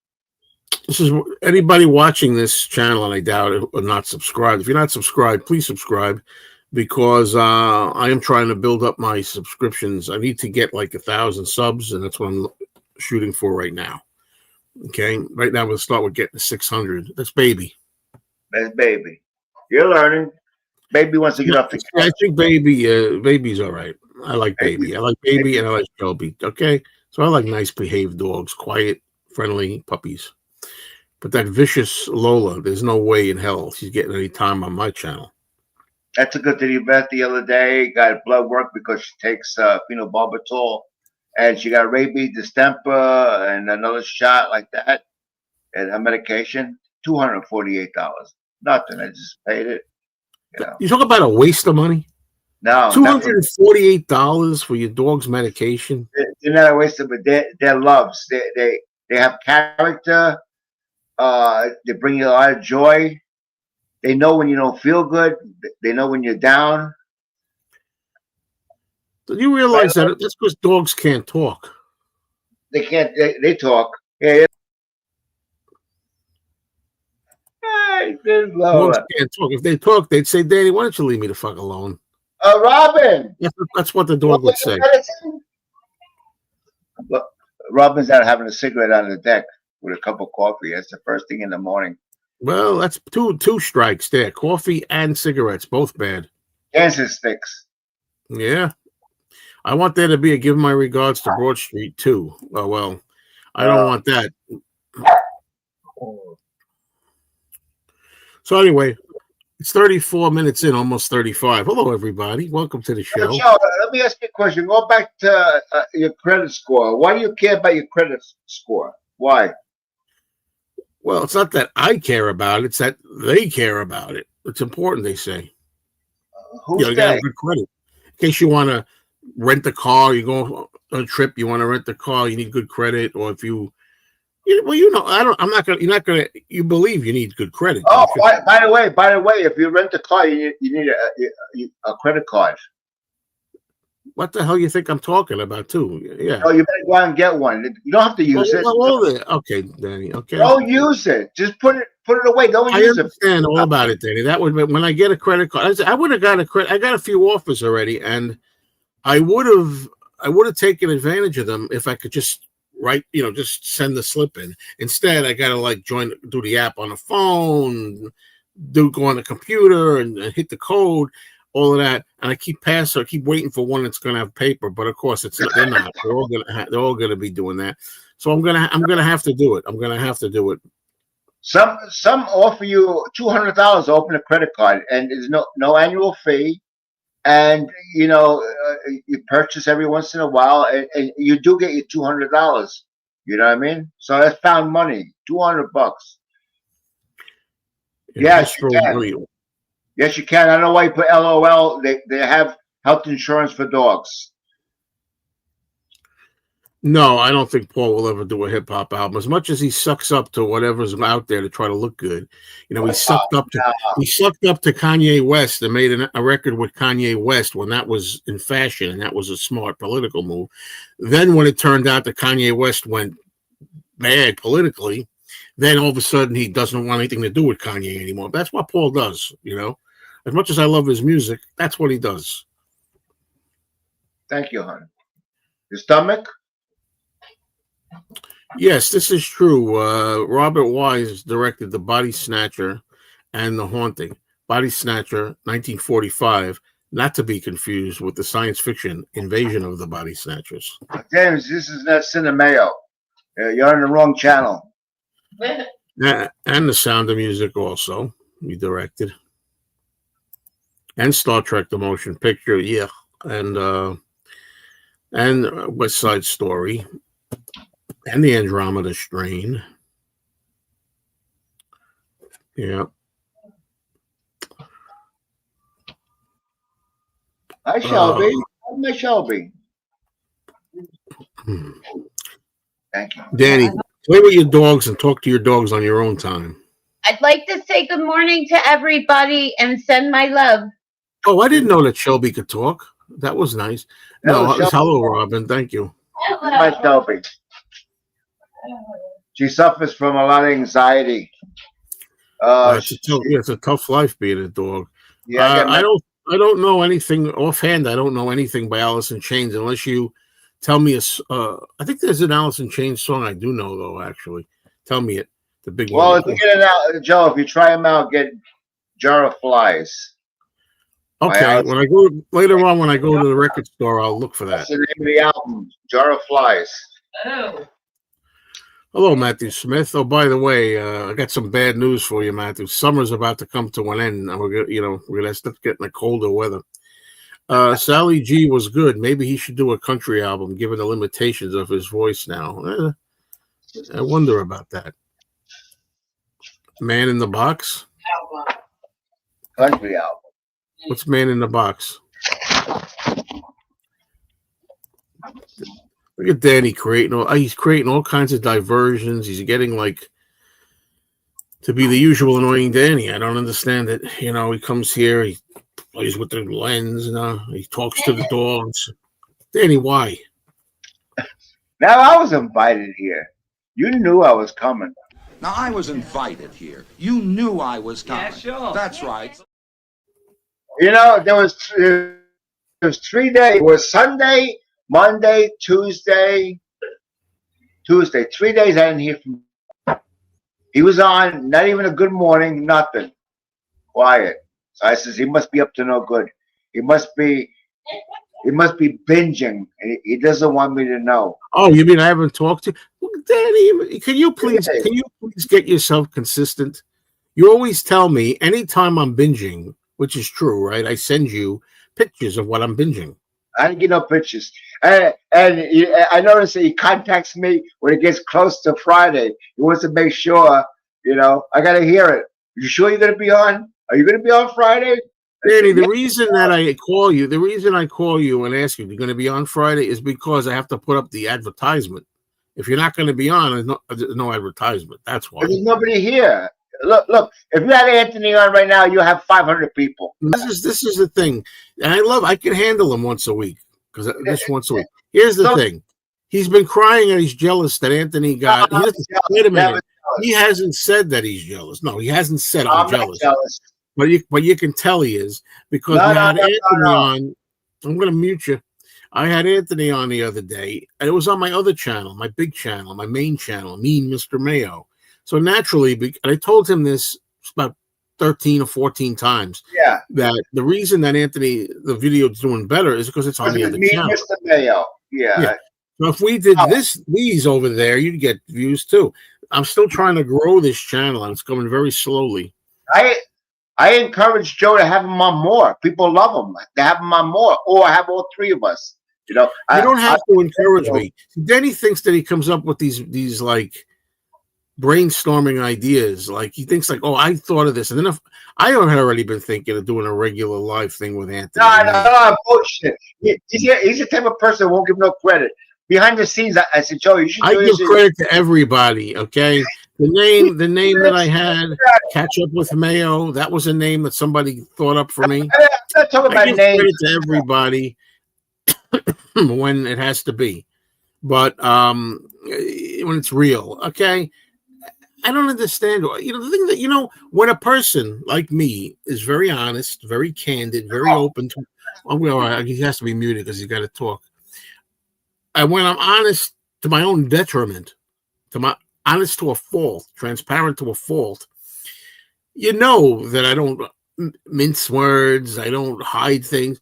This is anybody watching this channel, and I doubt it, are not subscribed. If you're not subscribed, please subscribe, because I am trying to build up my subscriptions. I need to get like 1,000 subs, and that's what I'm shooting for right now. Okay, right now we'll start with getting 600. That's baby. That's baby. You're learning. Baby wants to get off the couch. I think baby's all right. I like baby. I like baby, and I like Shelby. Okay, so I like nice behaved dogs, quiet, friendly puppies. But that vicious Lola, there's no way in hell she's getting any time on my channel. That's a good thing. You bet the other day got blood work because she takes phenobarbital, and she got rabies, distemper, and another shot like that, and her medication, $248. Nothing. I just paid it. You talk about a waste of money? No. $248 for your dog's medication? They're not a waste of it. They're loves. They have character. They bring you a lot of joy. They know when you don't feel good. They know when you're down. Do you realize that that's because dogs can't talk? They can't. They talk. Yeah. Dogs can't talk. If they talk, they'd say, "Danny, why don't you leave me the fuck alone?" Robin. That's what the dog would say. But Robin's out having a cigarette on the deck with a cup of coffee. That's the first thing in the morning. Well, that's two strikes there. Coffee and cigarettes, both bad. Cancer sticks. Yeah. I want there to be a give my regards to Broad Street too. Oh, well, I don't want that. So anyway, it's 34 minutes in, almost 35. Hello, everybody. Welcome to the show. Joe, let me ask you a question. Go back to your credit score. Why do you care about your credit score? Why? Well, it's not that I care about it. It's that they care about it. It's important, they say. Who's You got to have good credit. In case you want to rent a car, you go on a trip, you want to rent the car, you need good credit. Or if you you believe you need good credit. Oh, by the way, if you rent a car, you need a credit card. What the hell you think I'm talking about, too? Yeah. Oh, you better go out and get one. You don't have to use it. Okay, Danny. Okay. Don't use it. Just put it away. Don't use it. I understand all about it, Danny. That would when I get a credit card. I would have got a credit. I got a few offers already, and I would have taken advantage of them if I could just just send the slip in. Instead, I got to do the app on the phone, go on the computer and hit the code, all of that. And I keep waiting for one that's going to have paper. But of course, they're not. They're all going to be doing that. So I'm gonna have to do it. I'm gonna have to do it. Some offer you $200 to open a credit card, and there's no annual fee. And you purchase every once in a while, and you do get your $200. You know what I mean? So that's found money. $200. Yes, you can. Yes, you can. I don't know why you put LOL. They have health insurance for dogs. No, I don't think Paul will ever do a hip hop album. As much as he sucks up to whatever's out there to try to look good, he sucked up to Kanye West and made a record with Kanye West when that was in fashion, and that was a smart political move. Then when it turned out that Kanye West went bad politically, then all of a sudden he doesn't want anything to do with Kanye anymore. That's what Paul does, As much as I love his music, that's what he does. Thank you, hon. Your stomach? Yes, this is true. Robert Wise directed The Body Snatcher and The Haunting. Body Snatcher, 1945, not to be confused with the science fiction Invasion of the Body Snatchers. James, this is not Cinemeo. You're on the wrong channel. And The Sound of Music also, he directed. And Star Trek, the motion picture, yeah. And West Side Story. And the Andromeda Strain. Yeah. Hi, Shelby. Hi, Shelby. Thank you. Danny, play with your dogs and talk to your dogs on your own time. I'd like to say good morning to everybody and send my love. Oh, I didn't know that Shelby could talk. That was nice. Hello, Robin. Thank you. Hi, Shelby. She suffers from a lot of anxiety. It's a tough life being a dog. Yeah, I don't know anything offhand. I don't know anything by Alice in Chains unless you tell me I think there's an Alice in Chains song I do know though. Actually, tell me it. The big one. Well, if you get it out, Joe, if you try them out, get Jar of Flies. Okay, when I go to the record store, I'll look for that. That's the name of the album, Jar of Flies. Oh. Hello, Matthew Smith. Oh, by the way, I got some bad news for you, Matthew. Summer's about to come to an end, and we're gonna start getting the colder weather. Sally G was good. Maybe he should do a country album, given the limitations of his voice now. I wonder about that. Man in the Box. Country album. What's Man in the Box? Look at Danny he's creating all kinds of diversions. He's getting to be the usual annoying Danny. I don't understand it. He comes here, he plays with the lens, he talks to the dogs. Danny, why? Now I was invited here. You knew I was coming. Now I was invited here. You knew I was coming. Yeah, sure. That's right. There was 3 days. It was Sunday, Monday, Tuesday. 3 days I didn't hear from him. He was on, not even a good morning, nothing. Quiet. So I says, he must be up to no good. He must be binging. And he doesn't want me to know. Oh, you mean I haven't talked to you? Danny, can you please get yourself consistent? You always tell me anytime I'm binging, which is true, right? I send you pictures of what I'm binging. I didn't get no pictures. And I noticed that he contacts me when it gets close to Friday. He wants to make sure, I got to hear it. You sure you're going to be on? Are you going to be on Friday? Danny, the reason I call you and ask you if you're going to be on Friday is because I have to put up the advertisement. If you're not going to be on, there's no advertisement. That's why. There's nobody here. Look. If you had Anthony on right now, you have 500 people. This is the thing, and I can handle him once a week because just once a week. Here's the thing: he's been crying and he's jealous that Anthony got. Wait a minute. He hasn't said that he's jealous. No, he hasn't said I'm jealous. But you can tell he is because we had Anthony on. I'm going to mute you. I had Anthony on the other day, and it was on my other channel, my big channel, my main channel, Mean Mr. Mayo. So naturally, and I told him this about 13 or 14 times. Yeah. That the reason that the video is doing better is because it's on the other channel. Mr. Mayo. Yeah. So if we did these over there, you'd get views too. I'm still trying to grow this channel, and it's going very slowly. I encourage Joe to have him on more. People love him. To have him on more, or have all three of us. You don't have to encourage me. Denny thinks that he comes up with these like brainstorming ideas. Like he thinks like, oh, I thought of this, and then if I had already been thinking of doing a regular live thing with Anthony. No, bullshit. He's the type of person who won't give no credit. Behind the scenes, I said, Joe, you should. I give credit to everybody. Okay, the name that I had, Catch Up with Mayo. That was a name that somebody thought up for me. I'm not talking about names. Credit to everybody when it has to be, but when it's real, okay. I don't understand. The thing that when a person like me is very honest, very candid, very open to. He has to be muted because he's got to talk. And when I'm honest to my own detriment, honest to a fault, transparent to a fault, that I don't mince words, I don't hide things.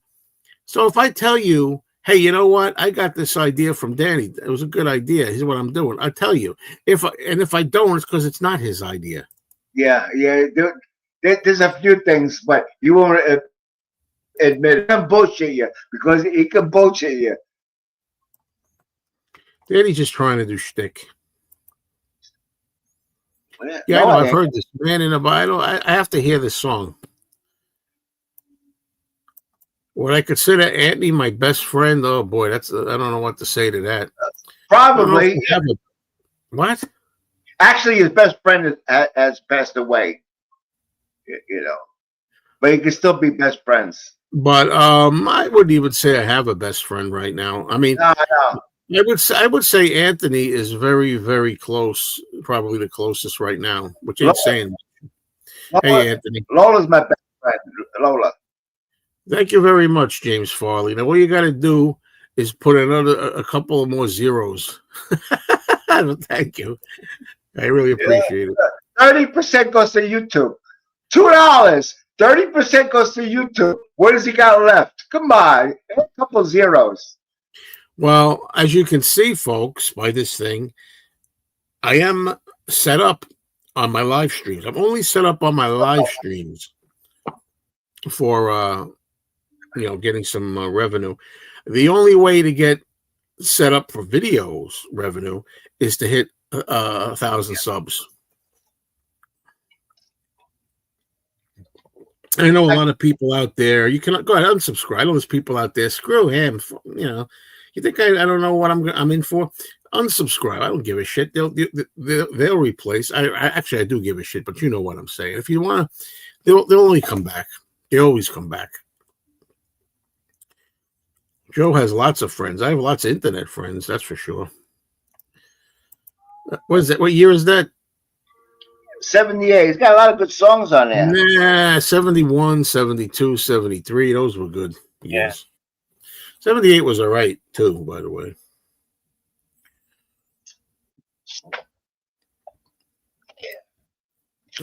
So if I tell you, hey, you know what? I got this idea from Danny. It was a good idea. Here's what I'm doing. I tell you. If I don't, it's because it's not his idea. Yeah. There's a few things, but you won't admit it. He can bullshit you because he can bullshit you. Danny's just trying to do shtick. Yeah, No, I've heard this. Man in a Bible. I have to hear this song. Would I consider Anthony my best friend? Oh boy, I don't know what to say to that. Probably. What? Actually, his best friend has passed away. But you can still be best friends. But I wouldn't even say I have a best friend right now. I mean, no. I would say Anthony is very, very close, probably the closest right now, which ain't saying much. Hey, Anthony. Lola's my best friend. Lola. Thank you very much, James Farley. Now, what you got to do is put a couple of more zeros. Thank you. I really appreciate it. 30% goes to YouTube. $2. 30% goes to YouTube. What has he got left? Come on. A couple zeros. Well, as you can see, folks, by this thing, I am set up on my live streams. I'm only set up on my live streams for getting some revenue. The only way to get set up for videos revenue is to hit 1,000 subs. I know a lot of people out there. You can go ahead and unsubscribe. I know there's people out there. Screw him. You think I don't know what I'm in for? Unsubscribe. I don't give a shit. They'll replace. I do give a shit, but you know what I'm saying. If you want to, they'll only come back. They always come back. Joe has lots of friends. I have lots of internet friends. That's for sure. What is that? What year is that? 78. He's got a lot of good songs on there. Nah, 71, 72, 73. Those were good years. 78 was all right, too, by the way.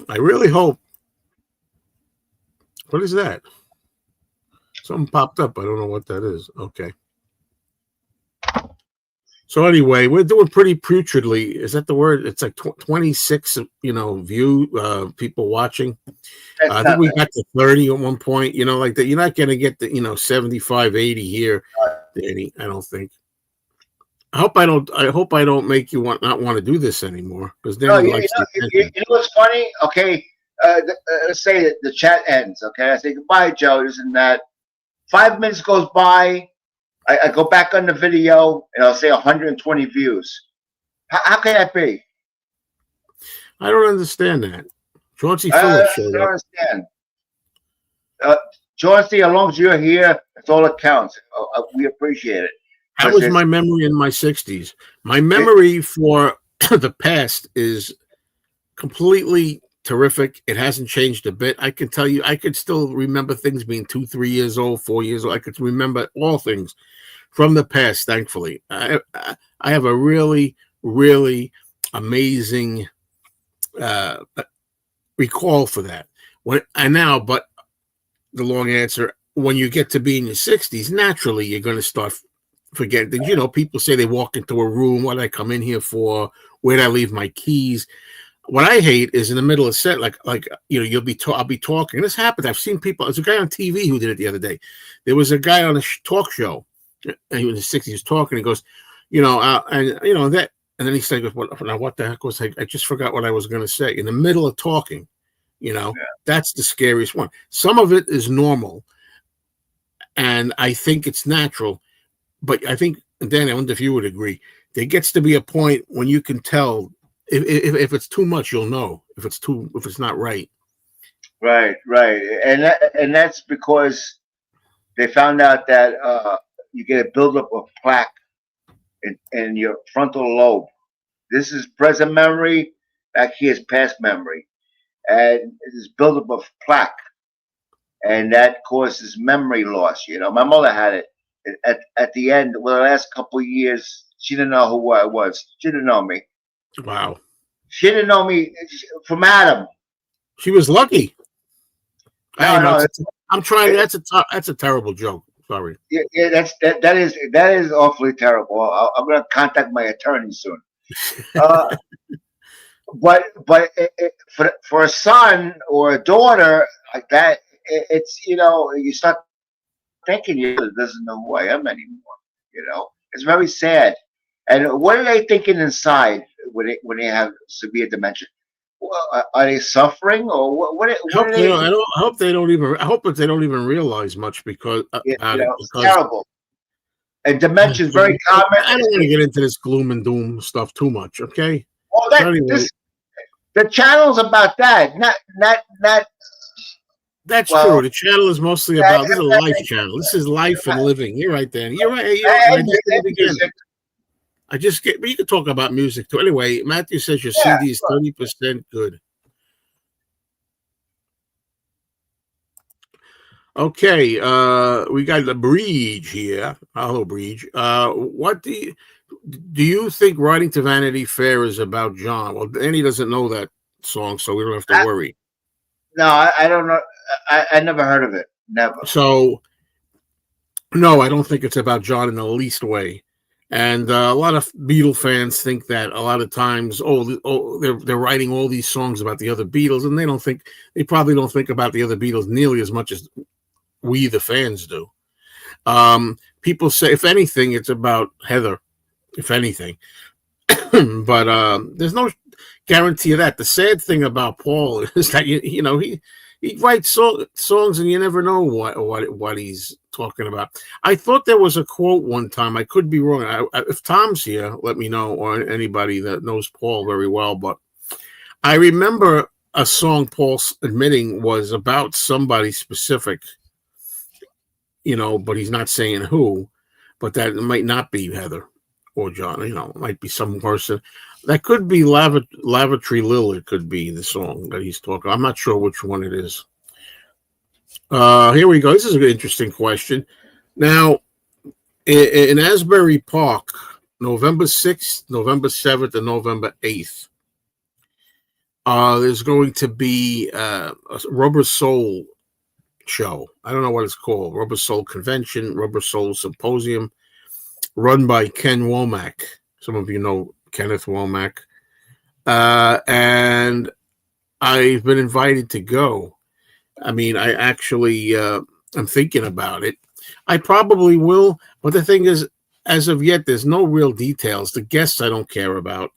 I really hope. What is that? Something popped up. I don't know what that is. Okay. So anyway, we're doing pretty putridly. Is that the word? It's like 26, people watching. That's I think not we got to 30 at one point. Like that. You're not going to get the 75, 80 here, Danny. I don't think. I hope I don't make you not want to do this anymore, because no. Danny likes the attention. You know what's funny? Okay, let's say that the chat ends. Okay, I say goodbye, Joe. This and that. 5 minutes goes by. I go back on the video and I'll say 120 views. How can that be? I don't understand that. Chauncey I Phillips showed don't up. understand. Chauncey, as long as you're here, that's all that counts. We appreciate it. That was my memory in my 60s. My memory for the past is completely terrific. It hasn't changed a bit. I can tell you, I could still remember things being 2, 3 years old, 4 years old. I could remember all things from the past, thankfully. I have a really, really amazing recall for that. But the long answer, when you get to be in your 60s, naturally you're going to start forgetting things. People say they walk into a room, what did I come in here for? Where did I leave my keys? What I hate is in the middle of set, I'll be talking. This happened. I've seen people. There's a guy on TV who did it the other day. There was a guy on a talk show, and he was in his 60s. He was talking. He goes, that, and then he said, what the heck was I just forgot what I was going to say in the middle of talking. That's the scariest one. Some of it is normal, and I think it's natural. But I think, Dan, I wonder if you would agree. There gets to be a point when you can tell if it's too much, you'll know if it's not right. Right, and that's because they found out that you get a buildup of plaque in your frontal lobe. This is present memory. Back here is past memory, and this buildup of plaque, and that causes memory loss. My mother had it at the end. Well, the last couple of years, she didn't know who I was. She didn't know me. Wow. She didn't know me from Adam. She was lucky. No, I'm trying. That's a terrible joke. Sorry. Yeah, that is awfully terrible. I'm going to contact my attorney soon. But for a son or a daughter like that, it's you start thinking you doesn't know who I am anymore. It's very sad. And what are they thinking inside when they have severe dementia? Are they suffering, or what are they? I hope they don't even realize much because it's terrible. And dementia is very common. I don't want to get into this gloom and doom stuff too much. Okay. Well, the channel's about that, not. That's true. The channel is mostly about. This is a life channel. This is life and living. You're right, Dan. You're right. But you can talk about music too. Anyway, Matthew says your CD is 30% good. Okay, we got the Breege here. Hello, Breege. What do you think Riding to Vanity Fair is about, John? Well, Danny doesn't know that song, so we don't have to worry. No, I don't know. I never heard of it. Never. So, no, I don't think it's about John in the least way. And a lot of Beatle fans think that a lot of times, they're writing all these songs about the other Beatles, and they probably don't think about the other Beatles nearly as much as we, the fans, do. People say, if anything, it's about Heather, if anything. But there's no guarantee of that. The sad thing about Paul is that he writes songs and you never know what he's talking about. I thought there was a quote one time. I could be wrong. If Tom's here, let me know, or anybody that knows Paul very well. But I remember a song Paul admitting was about somebody specific, but he's not saying who. But that it might not be Heather or John. It might be some person. That could be Lavatory Lil. It could be the song that he's talking. I'm not sure which one it is. Here we go. This is an interesting question. Now, in Asbury Park, November 6th, November 7th, and November 8th, there's going to be a Rubber Soul show. I don't know what it's called. Rubber Soul Convention, Rubber Soul Symposium. run by Ken Womack. Some of you know Kenneth Womack. And I've been invited to go. I mean, I actually I'm thinking about it. I probably will, but the thing is, as of yet, there's no real details. The guests I don't care about.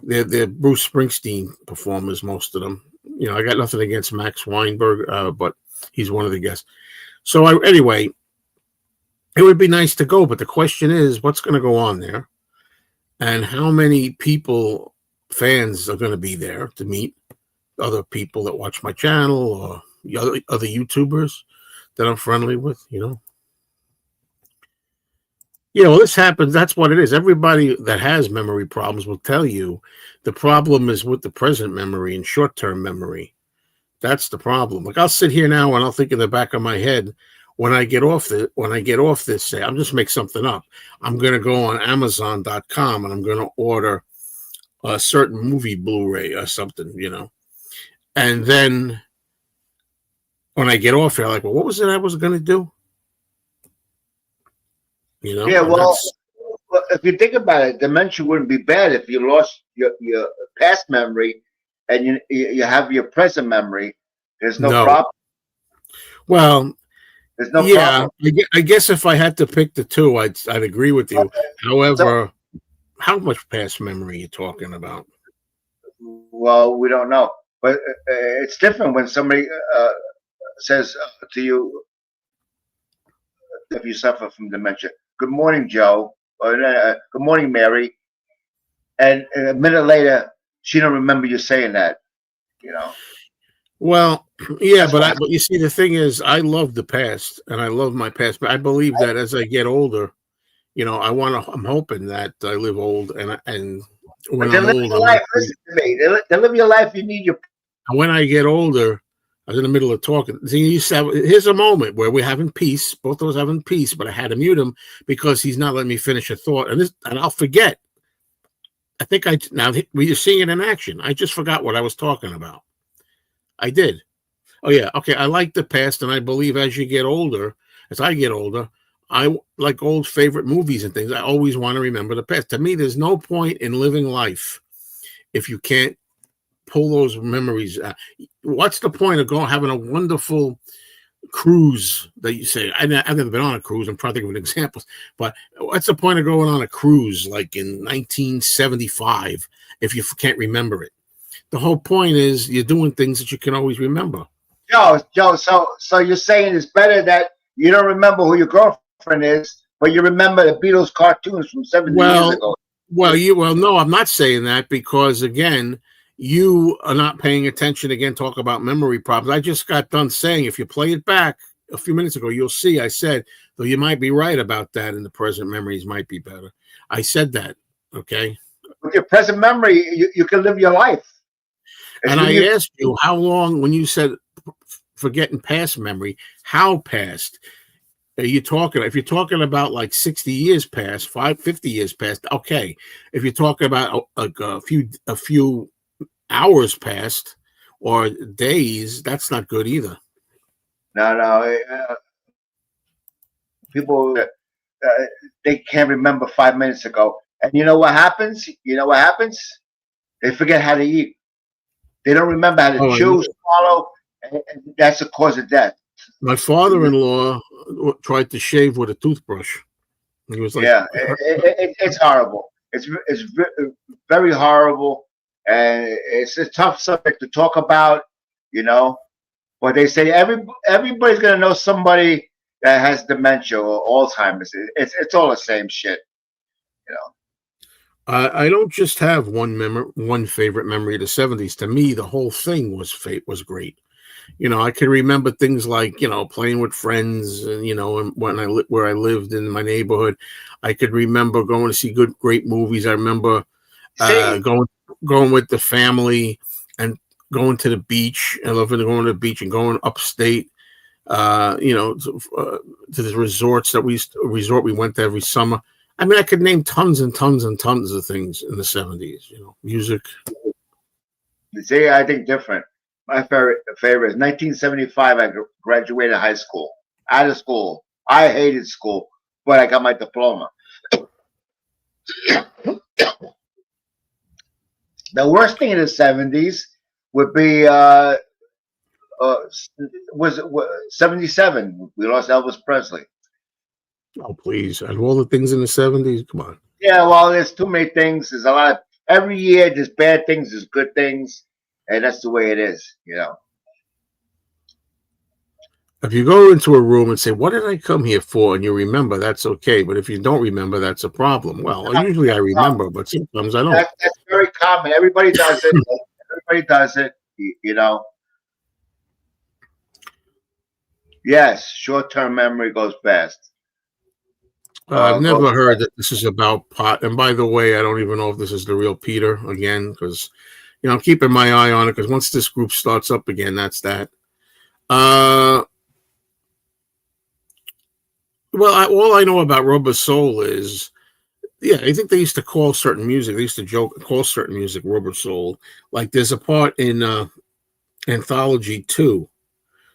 They're Bruce Springsteen performers, most of them. You know, I got nothing against Max Weinberg, but he's one of the guests. So anyway, it would be nice to go, but the question is, what's going to go on there, and how many people, fans, are going to be there to meet other people that watch my channel or other YouTubers that I'm friendly with, you know. Yeah, well, this happens. That's what it is. Everybody that has memory problems will tell you the problem is with the present memory and short-term memory. That's the problem. Like, I'll sit here now and I'll think in the back of my head, when I get off this, say, I'm just make something up. I'm going to go on Amazon.com and I'm going to order a certain movie Blu-ray or something, you know. And then when I get off here, I'm like, well, what was it I was going to do? You know? Yeah, well, if you think about it, dementia wouldn't be bad if you lost your past memory and you have your present memory. There's no problem. Well, there's no problem. I guess if I had to pick the two, I'd agree with you. Okay. However, how much past memory are you talking about? Well, we don't know, but it's different when somebody says to you, if you suffer from dementia, "Good morning, Joe," or "Good morning, Mary," and a minute later, she don't remember you saying that. You know. Well, yeah, but you see, the thing is, I love the past, and I love my past. But I believe that as I get older, you know, I'm hoping that I live old, and when I'm old, listen to me. They live your life. You need your. When I get older, I was in the middle of talking. See, here's a moment where we're having peace. Both of us having peace, but I had to mute him because he's not letting me finish a thought, and I'll forget. I think now we're seeing it in action. I just forgot what I was talking about. I did. Oh yeah. Okay. I like the past, and I believe as I get older, I like old favorite movies and things. I always want to remember the past. To me, there's no point in living life if you can't pull those memories out. What's the point of having a wonderful cruise that you say? I've never been on a cruise. I'm trying to think of examples, but what's the point of going on a cruise like in 1975 if you can't remember it? The whole point is you're doing things that you can always remember. Joe, so you're saying it's better that you don't remember who your girlfriend is, but you remember the Beatles cartoons from 70 years ago. Well, no, I'm not saying that because, again, you are not paying attention. Again, talk about memory problems. I just got done saying if you play it back a few minutes ago, you'll see I said, though you might be right about that and the present memories might be better. I said that, okay? With your present memory, you can live your life. And I asked you how long, when you said forgetting past memory, how past are you talking? If you're talking about like 60 years past, 50 years past, okay. If you're talking about a few hours past or days, that's not good either. No. People, they can't remember 5 minutes ago. And you know what happens? They forget how to eat. They don't remember how to chew, swallow, and that's the cause of death. My father-in-law tried to shave with a toothbrush. He was like, "Yeah, it's horrible. It's very horrible, and it's a tough subject to talk about, you know. But they say everybody's gonna know somebody that has dementia or Alzheimer's. It's all the same shit, you know." I don't just have one favorite memory of the 70s. To me, the whole thing was great. You know, I can remember things like, you know, playing with friends, and, you know, and where I lived in my neighborhood. I could remember going to see great movies. I remember going with the family and going to the beach. I love going to the beach and going upstate. You know, to the resorts we went to every summer. I mean, I could name tons and tons and tons of things in the 70s, you know, music. See, I think different. My favorite is 1975. I graduated high school. Out of school. I hated school, but I got my diploma. The worst thing in the 70s would be was 77. We lost Elvis Presley. Oh, please. And all the things in the 70s, come on. Yeah, well, there's too many things. There's a lot of every year. There's bad things. There's good things, and that's the way it is. You know. If you go into a room and say, "What did I come here for?" and you remember, that's okay. But if you don't remember, that's a problem. Well, usually I remember, but sometimes I don't. That's very common. Everybody does it. Everybody does it. You know. Yes, short-term memory goes fast. I've never heard that this is about pot. And by the way, I don't even know if this is the real Peter again, because I'm keeping my eye on it. Because once this group starts up again, that's that. Well, all I know about Rubber Soul is, I think they used to call certain music. They used to call certain music Rubber Soul. Like there's a part in Anthology 2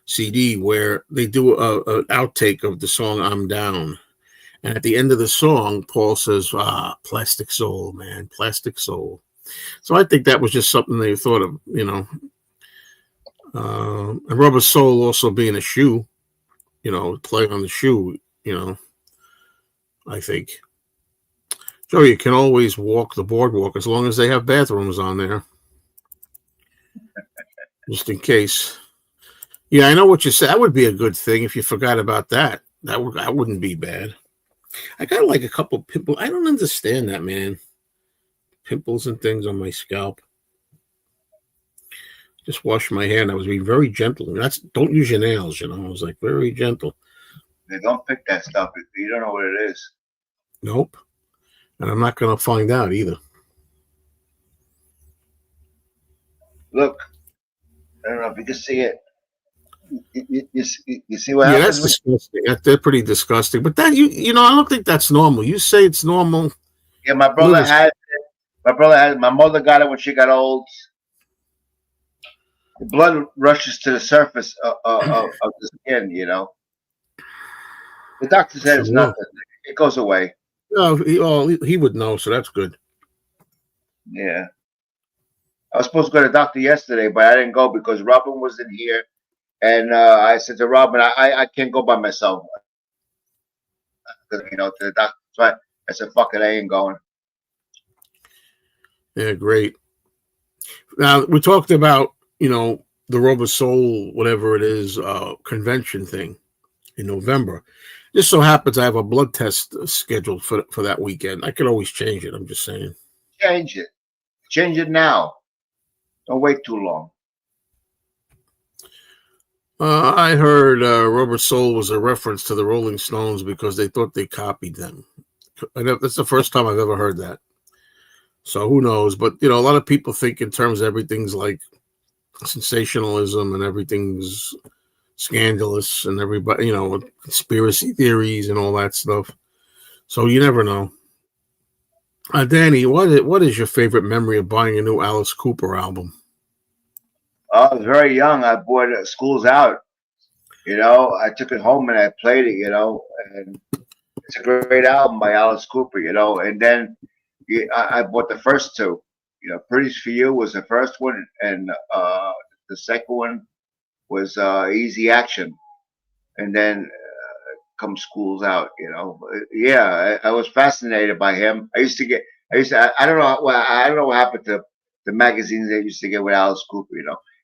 CD where they do an outtake of the song "I'm Down." And at the end of the song, Paul says, "Plastic Soul, man, Plastic Soul." So I think that was just something they thought of, And Rubber Soul also being a shoe, play on the shoe, I think. Joe, you can always walk the boardwalk as long as they have bathrooms on there. Just in case. Yeah, I know what you said. That would be a good thing if you forgot about that. That wouldn't be bad. I got like a couple pimples. I don't understand that, man. Pimples and things on my scalp. Just wash my hand. I was being very gentle. Don't use your nails, I was like very gentle. They don't pick that stuff. You don't know what it is. Nope. And I'm not going to find out either. Look, I don't know if you can see it. You see what happens? That's disgusting. They're pretty disgusting. But that I don't think that's normal. You say it's normal. Yeah, my brother had it. My mother got it when she got old. The blood rushes to the surface of the skin. The doctor said it's nothing. It goes away. No, he would know, so that's good. Yeah. I was supposed to go to the doctor yesterday, but I didn't go because Robin wasn't here. And I said to Robin, I can't go by myself. To the doctor. So I said, fuck it, I ain't going. Yeah, great. Now, we talked about, the Rubber Soul, whatever it is, convention thing in November. Just so happens I have a blood test scheduled for that weekend. I could always change it. I'm just saying. Change it. Change it now. Don't wait too long. I heard Rubber Soul was a reference to the Rolling Stones because they thought they copied them. That's the first time I've ever heard that. So who knows? But, a lot of people think in terms of everything's like sensationalism and everything's scandalous and everybody, conspiracy theories and all that stuff. So you never know. Danny, what is your favorite memory of buying a new Alice Cooper album? I was very young. I bought it at School's Out. I took it home and I played it, and it's a great album by Alice Cooper, and then I bought the first two. Pretty's for You was the first one, and the second one was Easy Action, and then comes School's Out. Yeah, I was fascinated by him. I don't know what happened to the magazines they used to get with Alice Cooper.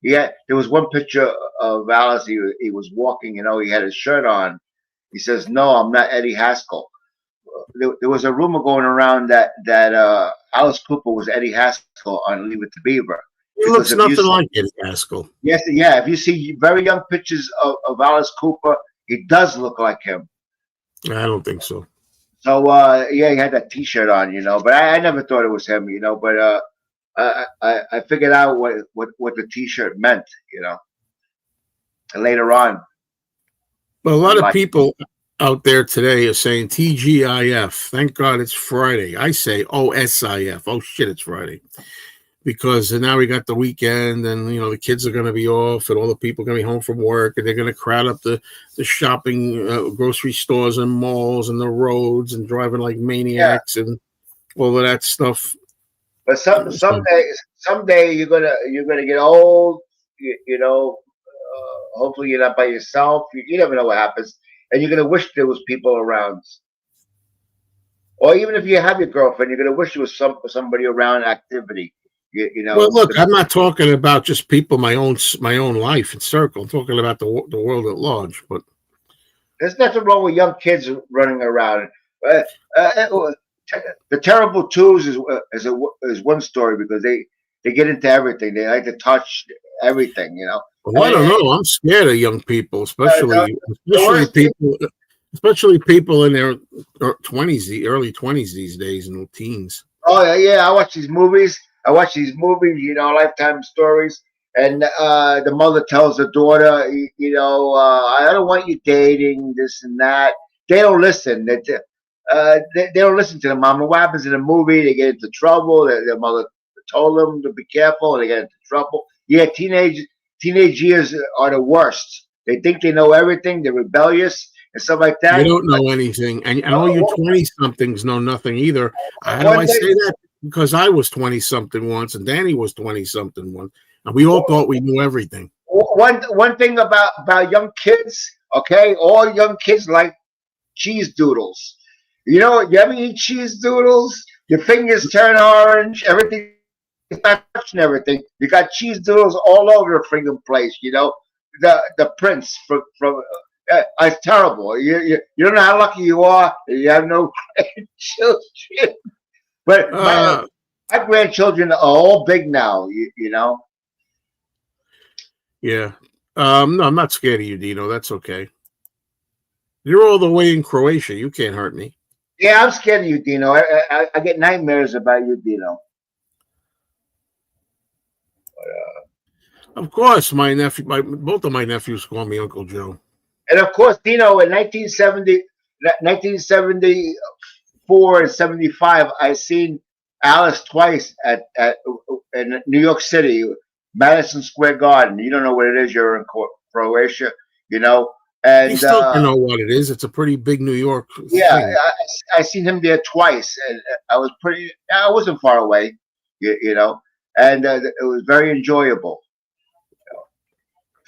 Yeah, there was one picture of Alice. He was walking. He had his shirt on. He says, "No, I'm not Eddie Haskell." There was a rumor going around that Alice Cooper was Eddie Haskell on Leave It to Beaver. He looks nothing like Eddie Haskell. Yes, yeah. If you see very young pictures of Alice Cooper, he does look like him. I don't think so. So he had that T-shirt on, but I never thought it was him, But I figured out what the T-shirt meant, and later on. But a lot of people out there today are saying TGIF. Thank God it's Friday. I say OSIF. Oh shit, it's Friday. Because now we got the weekend and the kids are going to be off and all the people are going to be home from work and they're going to crowd up the shopping grocery stores and malls and the roads and driving like maniacs. And all of that stuff. But someday you're gonna get old. You know, hopefully you're not by yourself. You never know what happens, and you're gonna wish there was people around. Or even if you have your girlfriend, you're gonna wish there was somebody around activity. You Well, know, look, I'm not talking about just people my own life and circle. I'm talking about the world at large. But there's nothing wrong with young kids running around. Uh, uh, the terrible twos is one story because they get into everything. They like to touch everything, you know. well, I don't know. I'm scared of young people, The worst thing, especially people in their 20s, the early 20s these days, and the teens. oh yeah, I watch these movies. You know, Lifetime stories, and the mother tells the daughter, you know, I don't want you dating this and that. They don't listen. They don't listen to the mom. And what happens in the movie? They get into trouble. Their mother told them to be careful, and they get into trouble. Yeah, teenage years are the worst. They think they know everything. They're rebellious and stuff like You that. don't know anything, and all you 20-somethings know nothing either. How do One I day, say that? Because I was 20-something once, and Danny was 20-something once, and we all thought we knew everything. one thing about young kids, okay, all young kids like cheese doodles. You know, you ever eat cheese doodles? Your fingers turn orange, everything not touching everything. You got cheese doodles all over the friggin' place. You know, the prince from it's terrible. You don't know how lucky you are. You have no grandchildren, but my grandchildren are all big now. You know. Yeah. No, I'm not scared of you, Dino. That's okay. You're all the way in Croatia. You can't hurt me. Yeah, I'm scared of you, Dino. I get nightmares about you, Dino. Of course, both of my nephews call me Uncle Joe. And of course, Dino, in 1974 and 75, I seen Alice twice at in New York City, Madison Square Garden. You don't know what it is. You're in Croatia, you know. You And still don't know what it is. It's a pretty big New York yeah, thing. I seen him there twice, and I wasn't far away, you know, and it was very enjoyable.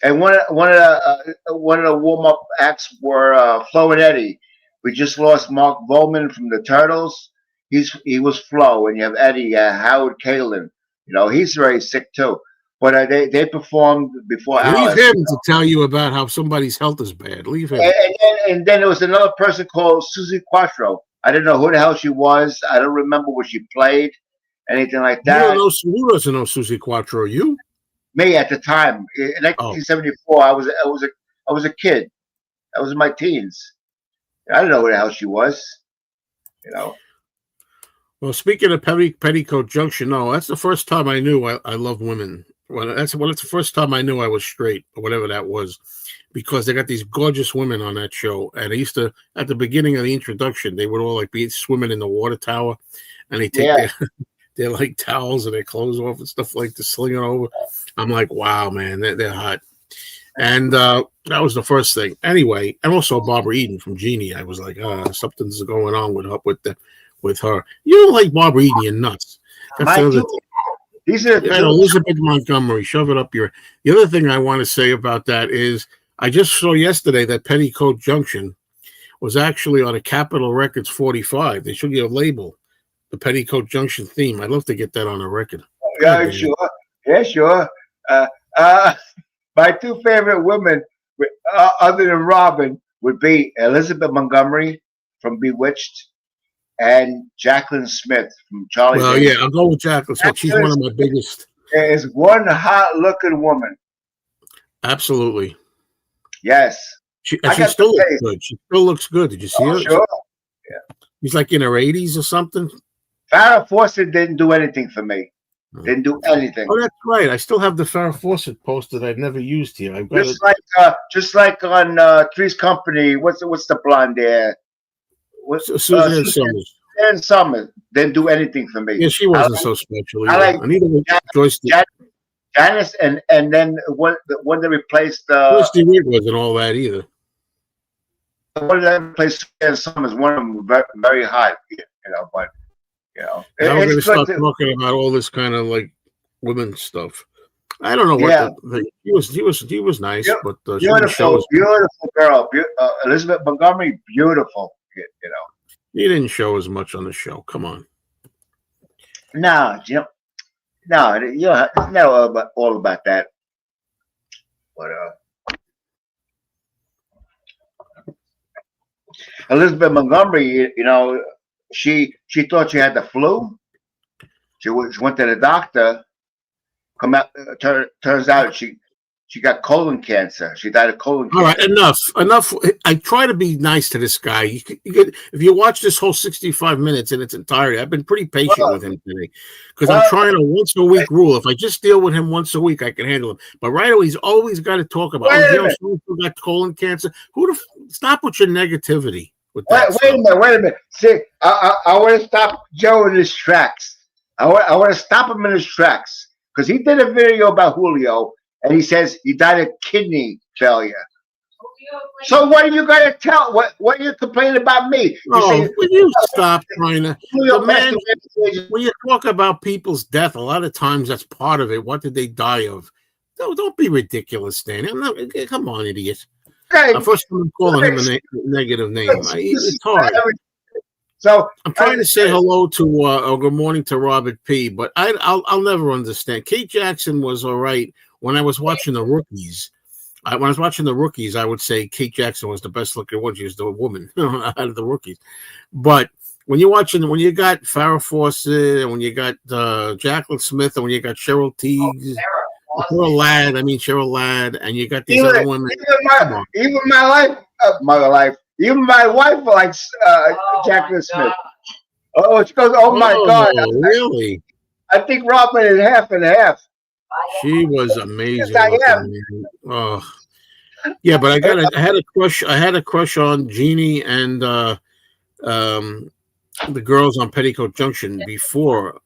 And one of the warm up acts were Flo and Eddie. We just lost Mark Volman from the Turtles. He was Flo, and you have Eddie Howard Kalin. You know, he's very sick too. But they performed before Leave Alice. him to tell you about how somebody's health is bad. Leave him. And then there was another person called Susie Quattro. I didn't know who the hell she was. I don't remember what she played, anything like that. Who doesn't know Susie Quattro? You? Me at the time in 1974, I was a kid. I was in my teens. I didn't know who the hell she was. You know. Well, speaking of Petticoat Junction, no, that's the first time I knew I love women. Well, that's the first time I knew I was straight, or whatever that was, because they got these gorgeous women on that show. And they used to, at the beginning of the introduction, they would all like be swimming in the water tower, and they take their like towels and their clothes off and stuff like to sling it over. I'm like, wow, man, they're hot. And that was the first thing. Anyway, and also Barbara Eden from Genie. I was like, something's going on with her. You don't like Barbara Eden, you're nuts. That's the other thing. These are Elizabeth Montgomery, shove it up your. The other thing I want to say about that is I just saw yesterday that Petticoat Junction was actually on a Capitol Records 45. They should get a label, the Petticoat Junction theme. I'd love to get that on a record. Yeah, sure. Yeah, sure. My two favorite women, other than Robin, would be Elizabeth Montgomery from Bewitched and Jacqueline Smith from Charlie's Well, Angels. yeah, I'll go with Jacqueline Smith. She's one of my biggest. Is one hot-looking woman. Absolutely. Yes. She still looks good. She still looks good. Did you see her? Sure. Yeah. She's like in her 80s or something. Farrah Fawcett didn't do anything for me. Didn't do anything. Oh, that's right. I still have the Farrah Fawcett poster I've never used here. I've got just like on Three's Company. What's the blonde there? Suzanne Summers. Suzanne Summers didn't do anything for me. Yeah, she wasn't so special. I like Joyce Janice, and then one that replaced Joyce DeWitt wasn't all that either. The one that replaced Suzanne Summers, one of them very, very hot, you know. But You know, Now we're going to it's good start talking about all this kind of like women stuff. I don't know Yeah. what he was nice, Yeah. but she didn't show beautiful, as beautiful girl. Elizabeth Montgomery, beautiful. You know. he didn't show as much on the show. Come on. No, no, it's not all about that. But Elizabeth Montgomery, you know, she thought she had the flu. She went to the doctor. Come out, turns out she got colon cancer. She died of colon cancer. All right, enough. I try to be nice to this guy. If you watch this whole 65 minutes in its entirety, I've been pretty patient with him today because I'm trying a once a week rule. If I just deal with him once a week, I can handle him. But right away, he's always got to talk about. So got colon cancer. Stop with your negativity? With that wait a minute. See, I want to stop Joe in his tracks. I want to stop him in his tracks because he did a video about Julio. And he says he died of kidney failure. So what are you going to tell? What are you complaining about me? Will you stop trying to? When you talk about people's death, a lot of times that's part of it. What did they die of? No, don't be ridiculous, Danny. Come on, idiot. Okay. First time I'm calling him a negative name. It's hard. So I'm trying to say hello to or good morning to Robert P. But I'll never understand. Kate Jackson was all right. When I was watching the rookies, I would say Kate Jackson was the best looking one. She was the woman out of the rookies. But when you got Farrah Fawcett, and when you got Jacqueline Smith, and when you got Cheryl Teagues, Cheryl Ladd, and you got these other women. Even my wife likes Jacqueline Smith. Oh, she goes, oh my God. Really? I think Robin is half and half. She was amazing. Oh, yeah, but I had a crush on Jeannie and the girls on Petticoat Junction before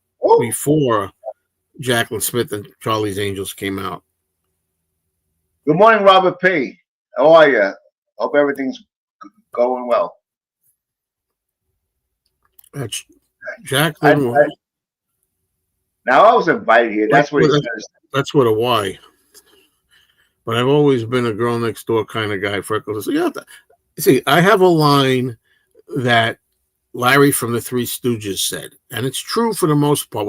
Jacqueline Smith and Charlie's Angels came out. Good morning, Robert P. How are you? Hope everything's going well. That's Jacqueline. Now I was invited here. That's what he says. That's with a Y. But I've always been a girl next door kind of guy. Freckles. So see, I have a line that Larry from the Three Stooges said, and it's true for the most part.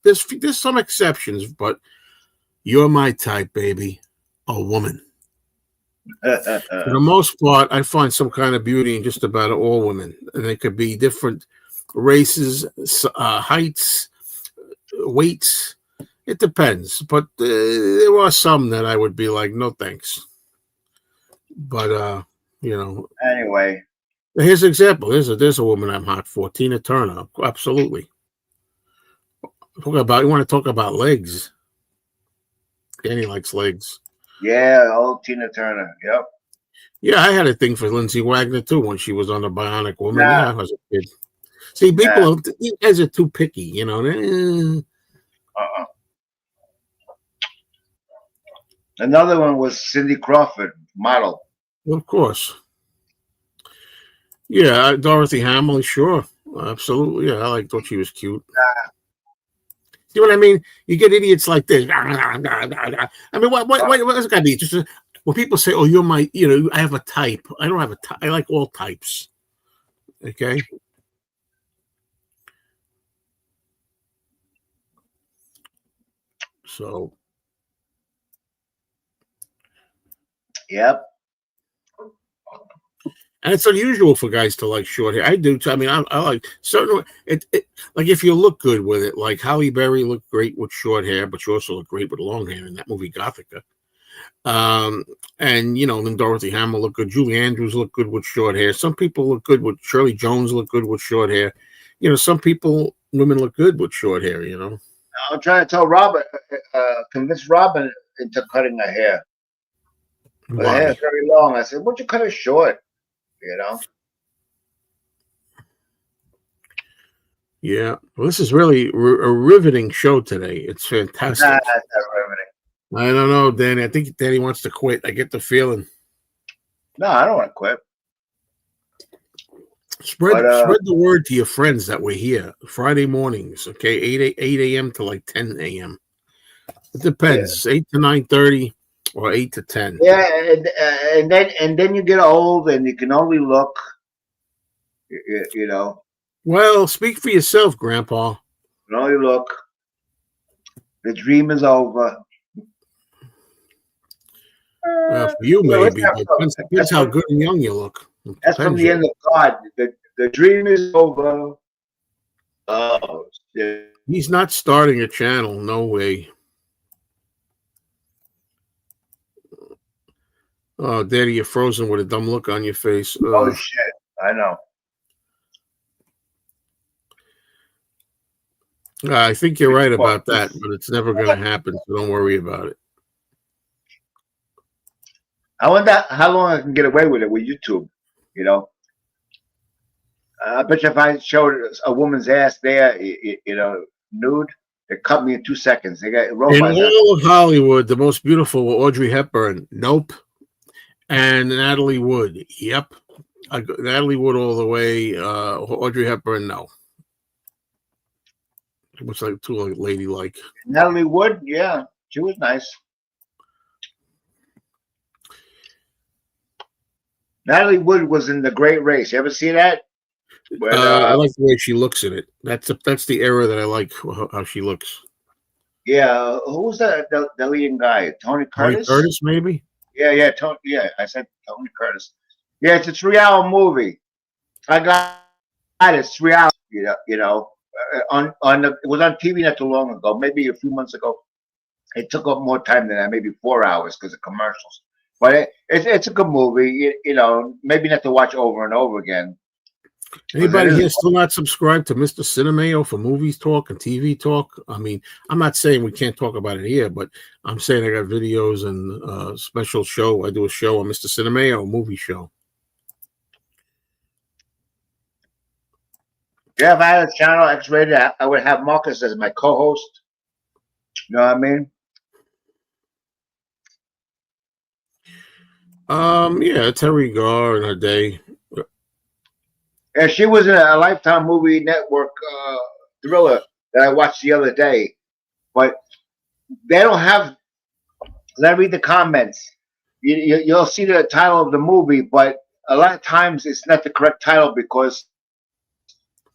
There's some exceptions, but you're my type, baby, a woman. For the most part, I find some kind of beauty in just about all women, and they could be different races, heights, weights. It depends, but there are some that I would be like, no thanks. But anyway, here's an example. There's a woman I'm hot for, Tina Turner. Absolutely. You want to talk about legs? Danny likes legs. Yeah, old Tina Turner. Yep. Yeah, I had a thing for Lindsay Wagner too when she was on the Bionic Woman. Yeah, I was a kid. See, you guys are too picky, you know. Another one was Cindy Crawford, model. Of course. Yeah, Dorothy Hamill, sure. Absolutely. Yeah, I thought she was cute. See what I mean? You get idiots like this. I mean, what's it got to be? Just when people say, oh, you're my, I have a type. I don't have a type. I like all types. Okay? So. Yep. And it's unusual for guys to like short hair. I do too. I mean, I like certain it like if you look good with it. Like Halle Berry looked great with short hair, but she also looked great with long hair in that movie Gothica. And then Dorothy Hamill looked good. Julie Andrews looked good with short hair. Some people look good with Shirley Jones looked good with short hair. Some women look good with short hair. I'm trying to tell Robert, convince Robin into cutting her hair. Her hair is very long. I said, "Why don't you cut it short?" Yeah. Well, this is really a riveting show today. It's fantastic. Nah, it's not riveting. I don't know, Danny. I think Danny wants to quit. I get the feeling. No, I don't want to quit. Spread But spread the word to your friends that we're here Friday mornings. Okay, 8 a.m. to like 10 a.m. It depends, 8 to 9:30 or 8 to 10. yeah, and then you get old and you can only look. You know, Well, speak for yourself, Grandpa. you can only look. The dream is over. For you, Well, maybe, but depends how good and young you look. that's from Depends. the end of God. The dream is over. Oh, shit. He's not starting a channel. No way. Oh, Daddy, you're frozen with a dumb look on your face. Oh shit! I know. I think you're right about that, but it's never going to happen, so don't worry about it. I wonder how long I can get away with it with YouTube. You know, I bet you if I showed a woman's ass there, you know, nude, they cut me in 2 seconds. They got In robots. all of Hollywood, the most beautiful were Audrey Hepburn. Nope. And Natalie Wood. Yep. Natalie Wood all the way. Audrey Hepburn, no. It was like too ladylike. Natalie Wood, yeah, she was nice. Natalie Wood was in The Great Race. You ever see that? When, I like the way she looks at it. That's the era that I like how she looks. yeah, who was the leading guy? Tony Curtis? Tony Curtis, maybe? Yeah, Tony. Yeah, I said Tony Curtis. Yeah, it's a 3-hour movie. I got it. It's 3 hours. You know, it was on TV not too long ago, maybe a few months ago. It took up more time than that, maybe 4 hours because of commercials. But it's a good movie. You know, maybe not to watch over and over again. Anybody here still not subscribed to Mr. Cinemayo for movies talk and TV talk? I mean, I'm not saying we can't talk about it here, but I'm saying I got videos and special show. I do a show on Mr. Cinemayo, a movie show. Yeah, if I had a channel X-rated, I would have Marcus as my co-host. You know what I mean? Yeah, Terry Garr in her day. And she was in a Lifetime Movie Network thriller that I watched the other day. But they don't have. Let me read the comments. You'll see the title of the movie, but a lot of times it's not the correct title because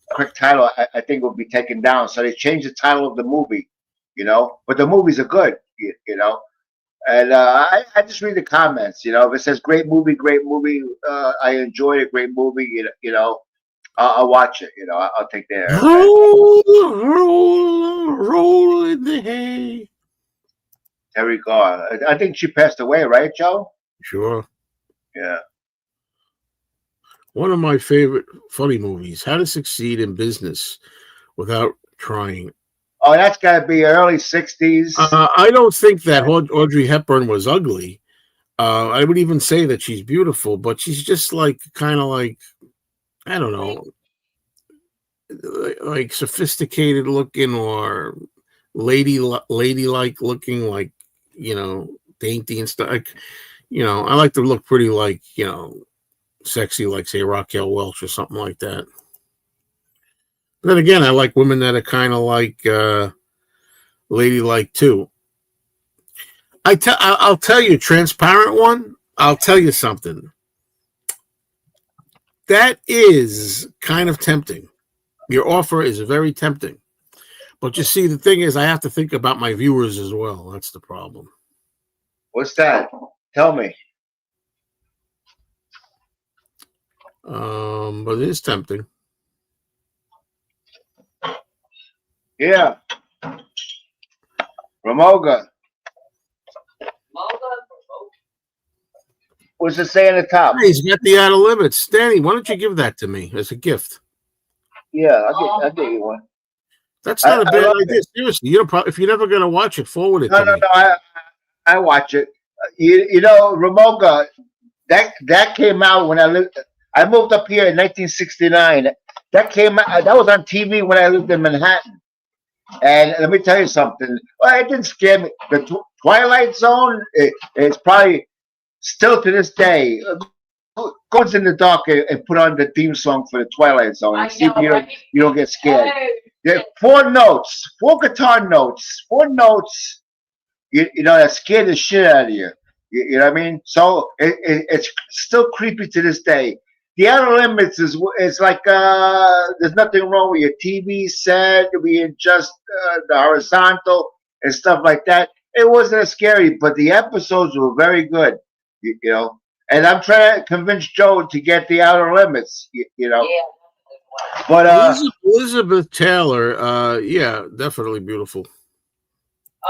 the correct title I think will be taken down. So they changed the title of the movie, you know. But the movies are good, you know. And I just read the comments, you know. If it says great movie, I enjoyed it, great movie, you know. I'll watch it, you know. I'll take that. Roll in the hay. Terry Garr. I think she passed away, right, Joe? Sure. Yeah. One of my favorite funny movies, How to Succeed in Business Without Trying. Oh, that's got to be early 60s. I don't think that Audrey Hepburn was ugly. I would even say that she's beautiful, but she's just like kind of like, I don't know, like sophisticated looking or ladylike looking, like, you know, dainty and stuff. Like, you know, I like to look pretty like, you know, sexy, like say Raquel Welch or something like that. But then again, I like women that are kind of like ladylike too. I'll tell you, transparent one. I'll tell you something. That is kind of tempting. Your offer is very tempting. But you see, the thing is, I have to think about my viewers as well. That's the problem. What's that? Tell me. But it is tempting. Yeah. Ramoga. What's it say in the top? Hey, he's got the Outer Limits. Danny, why don't you give that to me as a gift? Yeah, I'll get you one. That's not a bad idea. Seriously, if you're never going to watch it, forward it to me. No, I watch it. You know, Ramoga, that came out when I moved up here in 1969. That came out. That was on TV when I lived in Manhattan. And let me tell you something. Well, it didn't scare me. The Twilight Zone is probably still to this day. goes in the dark and put on the theme song for the Twilight Zone. I And see if know, right? you don't get scared. Oh, There, 4 notes, 4 guitar notes, 4 notes. You know that scared the shit out of you. You know what I mean? So it's still creepy to this day. The Outer Limits is like there's nothing wrong with your TV set being just the horizontal and stuff like that. It wasn't as scary, but the episodes were very good. You know, and I'm trying to convince Joe to get the Outer Limits. You know, yeah. but Elizabeth Taylor, yeah, definitely beautiful.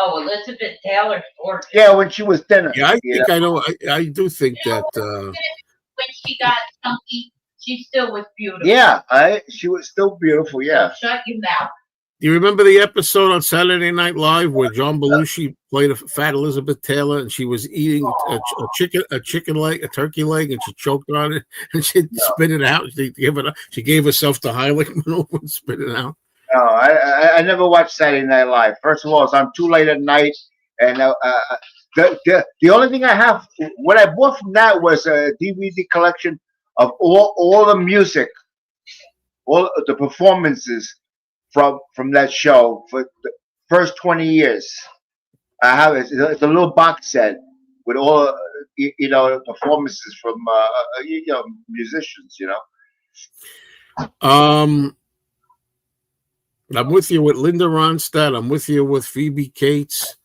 Oh, Elizabeth Taylor's gorgeous. yeah, when she was thinner. Yeah, I you think know? I know. I do think that. When she got chunky, she still was beautiful. Yeah, she was still beautiful. Yeah. So shut your mouth. Do you remember the episode on Saturday Night Live where John Belushi played a fat Elizabeth Taylor and she was eating a chicken leg, a turkey leg, and she choked on it and she spit it out. She gave herself the Heimlich maneuver and spit it out. No, I never watched Saturday Night Live. First of all, it's on too late at night, and the only thing I have, what I bought from that was a DVD collection of all the music, all the performances from that show for the first 20 years. I have it. It's a little box set with all performances from musicians. You know. I'm with you with Linda Ronstadt. I'm with you with Phoebe Cates.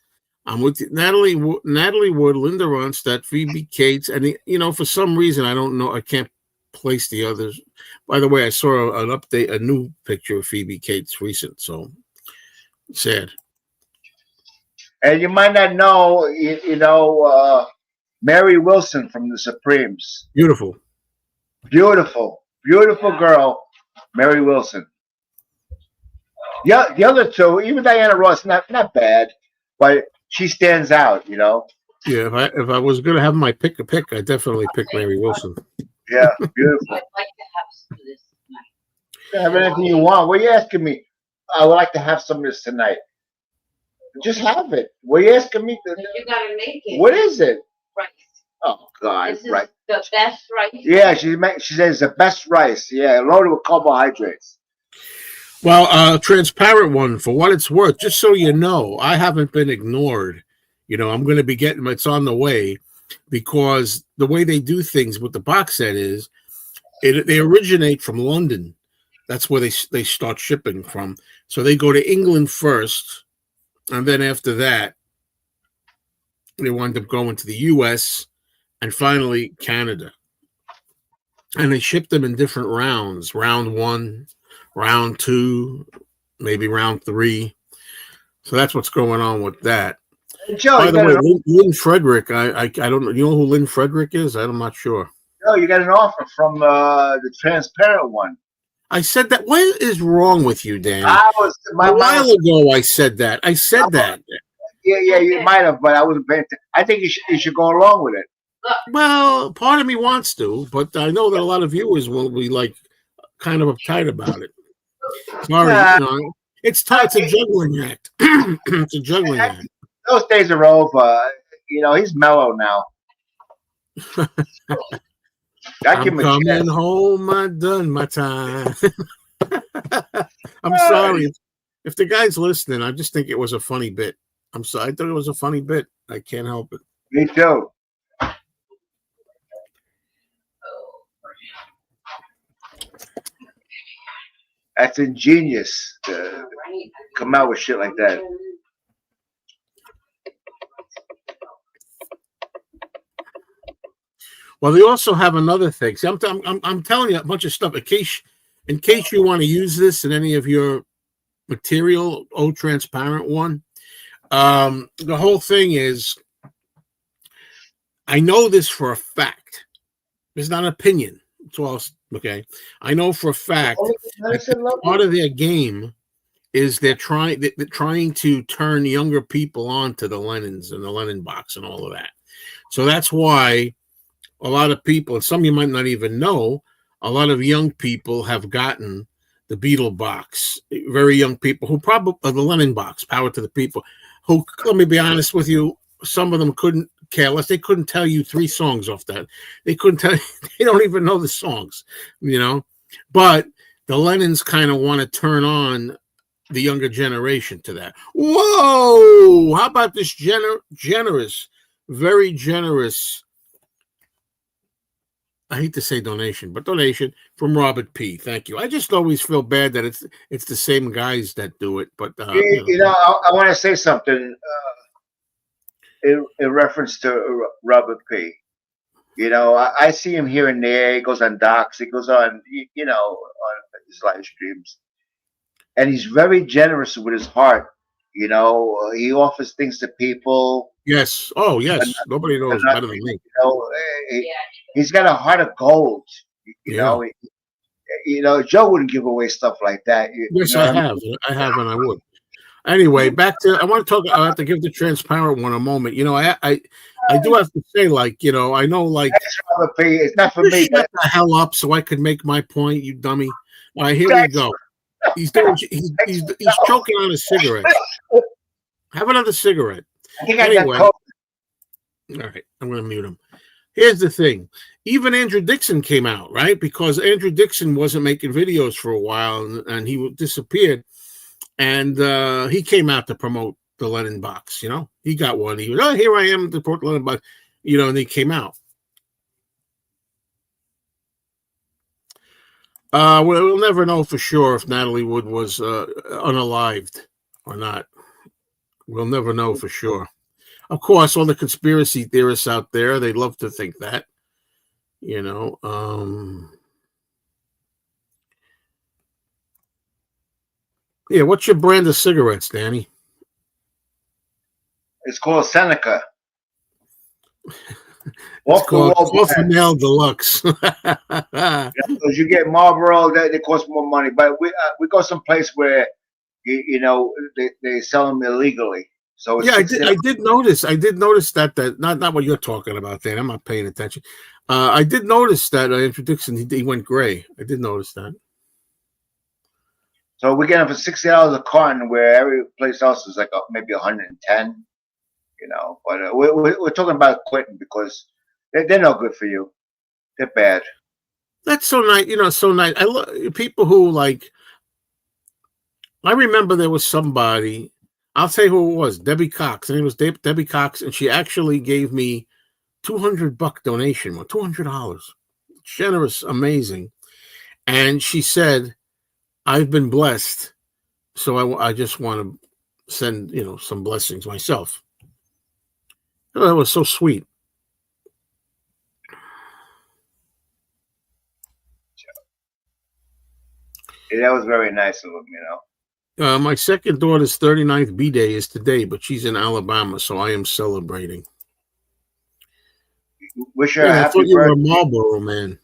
I'm with you, Natalie Wood, Linda Ronstadt, Phoebe Cates, and for some reason I don't know. I can't place the others. By the way, I saw an update, a new picture of Phoebe Cates recent. So sad. And you might not know, Mary Wilson from the Supremes. Beautiful girl, Mary Wilson. Yeah, the other two, even Diana Ross, not bad, but she stands out. Yeah, if I was gonna have my pick, I'd definitely pick Mary Wilson. Yeah, beautiful. I'd like to have some of this tonight. Have anything you want? What are you asking me? I would like to have some of this tonight. Just have it. What are you asking me? You gotta make it. What is it? Rice. Oh God, This is right. the best rice. Yeah, she says the best rice. Yeah, loaded with carbohydrates. Well, transparent one, for what it's worth, just so you know, I haven't been ignored. I'm going to be getting it's on the way, because the way they do things with the box set is they originate from London. That's where they start shipping from. So they go to England first, and then after that, they wind up going to the U.S. and finally Canada. And they ship them in different rounds. Round 1, round 2, maybe round 3. So that's what's going on with that. Joe, by the way, Lynn Frederick, I don't know. You know who Lynn Frederick is? I'm not sure. No, you got an offer from the transparent one. I said that. What is wrong with you, Dan? A while ago, I said that. Yeah, you might have, but I wasn't paying attention. I think you should go along with it. Well, part of me wants to, but I know that a lot of viewers will be kind of uptight about it. Sorry, it's tough. It's a juggling act. It's a juggling act. Those days are over. He's mellow now. I'm coming home. I done my time. I'm sorry if the guy's listening. I just think it was a funny bit. I'm sorry. I thought it was a funny bit. I can't help it. Me too. That's ingenious to come out with shit like that. Well, they also have another thing. See, I'm telling you a bunch of stuff in case you want to use this in any of your material, transparent one. The whole thing is, I know this for a fact. It's not an opinion. It's all okay. I know for a fact that part of their game is they're trying to turn younger people on to the Lennons and the Lennon box and all of that. So that's why a lot of people, and some you might not even know, a lot of young people have gotten the Beatle box. Very young people who probably the Lennon box. Power to the people. Who, let me be honest with you, some of them care less. They couldn't tell you 3 songs off that. They couldn't tell you, they don't even know the songs, you know. But the Lennons kind of want to turn on the younger generation to that. Whoa! How about this generous, very generous, I hate to say donation, but donation from Robert P. Thank you. I just always feel bad that it's the same guys that do it. But I want to say something in reference to Robert P. You know, I see him here and there. He goes on docs. He goes on, on his live streams, and he's very generous with his heart. You know, he offers things to people. Yes. Oh, yes. Nobody knows better than me. He's got a heart of gold. You know, Joe wouldn't give away stuff like that. Yes, I have. I have, and I would. Anyway, back to I want to talk. I have to give the transparent one a moment. You know, I do have to say, like, you know, I know, like, it's not for me. Shut the hell up, so I could make my point, you dummy. All right, here we go. He's choking on a cigarette. Have another cigarette. Anyway, all right, I'm going to mute him. Here's the thing. Even Andrew Dixon came out, right? Because Andrew Dixon wasn't making videos for a while, and he disappeared. And he came out to promote the Lennon box, you know. He got one. He was, oh, here I am to promote the Lennon box, you know, and he came out. We'll never know for sure if Natalie Wood was unalived or not. We'll never know for sure. Of course, all the conspiracy theorists out there, they love to think that, you know. Yeah, what's your brand of cigarettes, Danny? It's called Seneca. It's called Nail Deluxe. Because you get Marlboro, they cost more money. But we go someplace where you know they sell them illegally. So it's, I did notice that not what you're talking about, Dan. I'm not paying attention. I did notice that Andrew Dixon he went gray. I did notice that. So we get them for $60 a carton, where every place else is like maybe 110. You know, but we're talking about quitting because they're no good for you. They're bad. That's so nice, you know. So nice. I love people who like. I remember there was somebody. I'll say who it was. Debbie Cox. Her name was Debbie Cox, and she actually gave me $200 donation, $200. Generous, amazing. And she said, "I've been blessed, so I just want to send some blessings myself." Oh, that was so sweet. Yeah, that was very nice of him, you know. My second daughter's 39th B-Day is today, but she's in Alabama, so I am celebrating. Wish her a happy I thought you birthday. were a Marlboro man.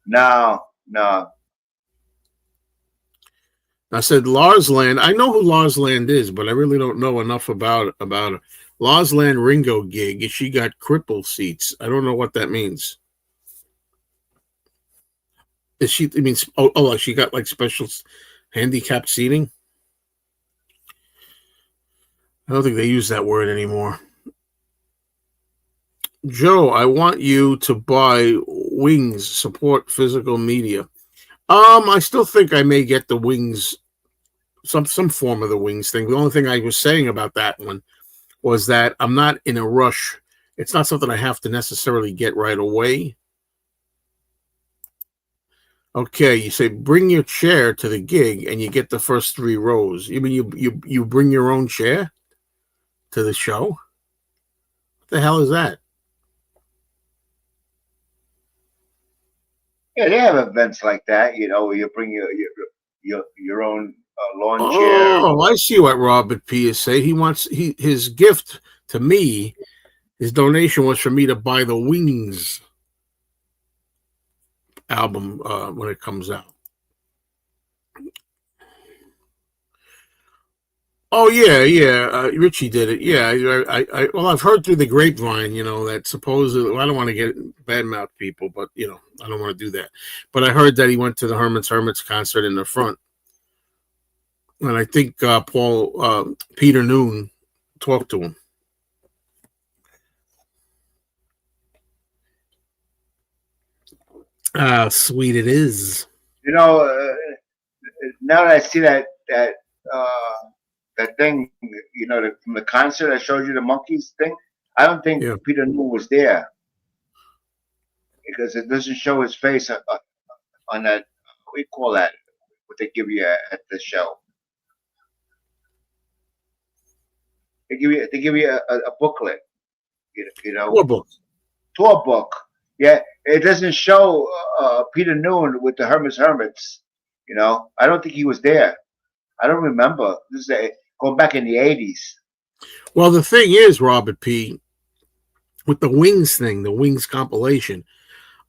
No. I said Larsland. I know who Larsland is, but I really don't know enough about her. Larsland Ringo gig. She got cripple seats. I don't know what that means. Is she? It means she got like special handicapped seating. I don't think they use that word anymore. Joe, I want you to buy Wings. Support physical media. I still think I may get the Wings, some form of the Wings thing. The only thing I was saying about that one was that I'm not in a rush. It's not something I have to necessarily get right away. Okay, you say bring your chair to the gig and you get the first 3 rows. You mean you bring your own chair to the show? What the hell is that? Yeah, they have events like that. You know, you bring your own lawn chair. Oh, I see what Robert P is saying. He wants his gift to me. His donation was for me to buy the Wings album when it comes out. Oh yeah. Richie did it. Yeah, well, I've heard through the grapevine, that supposedly I don't want to get badmouth people, but I don't want to do that. But I heard that he went to the Hermits concert in the front, and I think Peter Noon talked to him. Ah, sweet it is. You know, now that I see that thing, you know, from the concert I showed you, the monkeys thing, I don't think Yeah. Peter Newell was there because it doesn't show his face on that. What do you call that? What they give you at the show? They give you a booklet. You know, Poor book. tour book. Yeah, it doesn't show Peter Newell with the Hermits. You know, I don't think he was there. I don't remember. This is going back in the 80s. Well, the thing is, Robert P., with the Wings thing, the Wings compilation,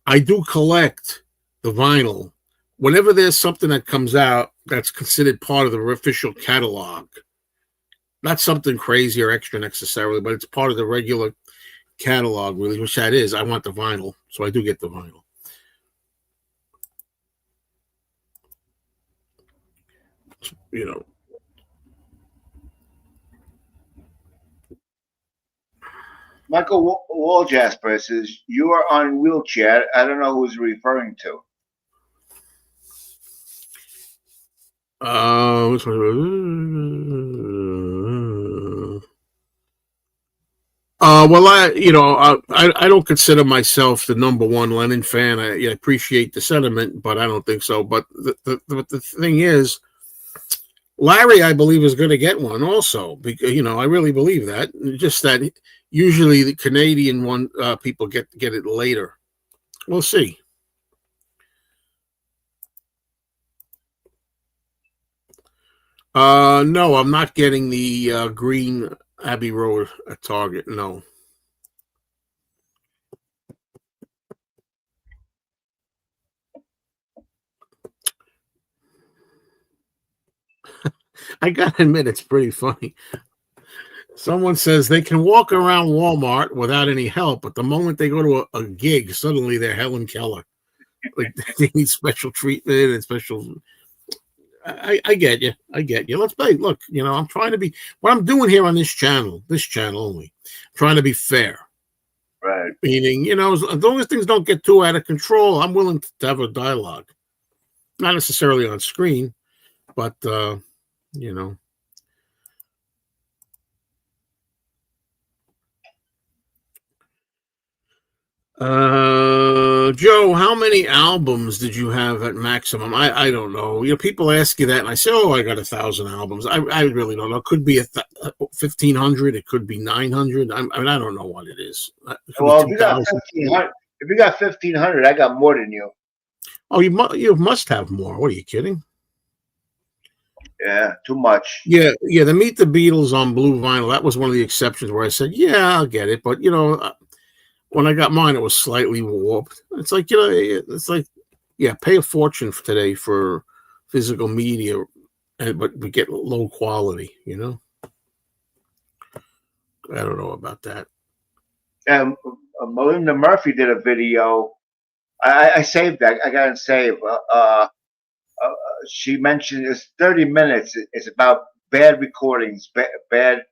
I do collect the vinyl. Whenever there's something that comes out that's considered part of the official catalog, not something crazy or extra necessarily, but it's part of the regular catalog, really, which that is. I want the vinyl, so I do get the vinyl. You know, Michael Walljasper says, you are on wheelchair. I don't know who's referring to. which one? Well, I don't consider myself the number one Lennon fan. I appreciate the sentiment, but I don't think so. But the thing is, Larry, I believe, is going to get one also, because I really believe that. Just that usually the Canadian one people get it later. We'll see. No, I'm not getting the green Abbey Road at Target. No. I gotta admit, it's pretty funny. Someone says they can walk around Walmart without any help, but the moment they go to a gig, suddenly they're Helen Keller. Like they need special treatment and special. I get you. I get you. Let's play. Look, I'm trying to be. What I'm doing here on this channel only, I'm trying to be fair. Right. Meaning, as long as things don't get too out of control, I'm willing to have a dialogue. Not necessarily on screen, but Joe, how many albums did you have at maximum? I don't know. People ask you that, and I say, "Oh, I got 1,000 albums." I really don't know. It could be 1,500. It could be 900. I mean, I don't know what it is. Well, if you got 1,500, I got more than you. Oh, you must have more. What are you kidding? Yeah, too much. Yeah. The Meet the Beatles on blue vinyl. That was one of the exceptions where I said, "Yeah, I'll get it," but when I got mine, it was slightly warped. It's like, pay a fortune today for physical media, but we get low quality, I don't know about that. Melinda Murphy did a video. I saved that. I got to save. She mentioned it's 30 minutes. It's about bad recordings, bad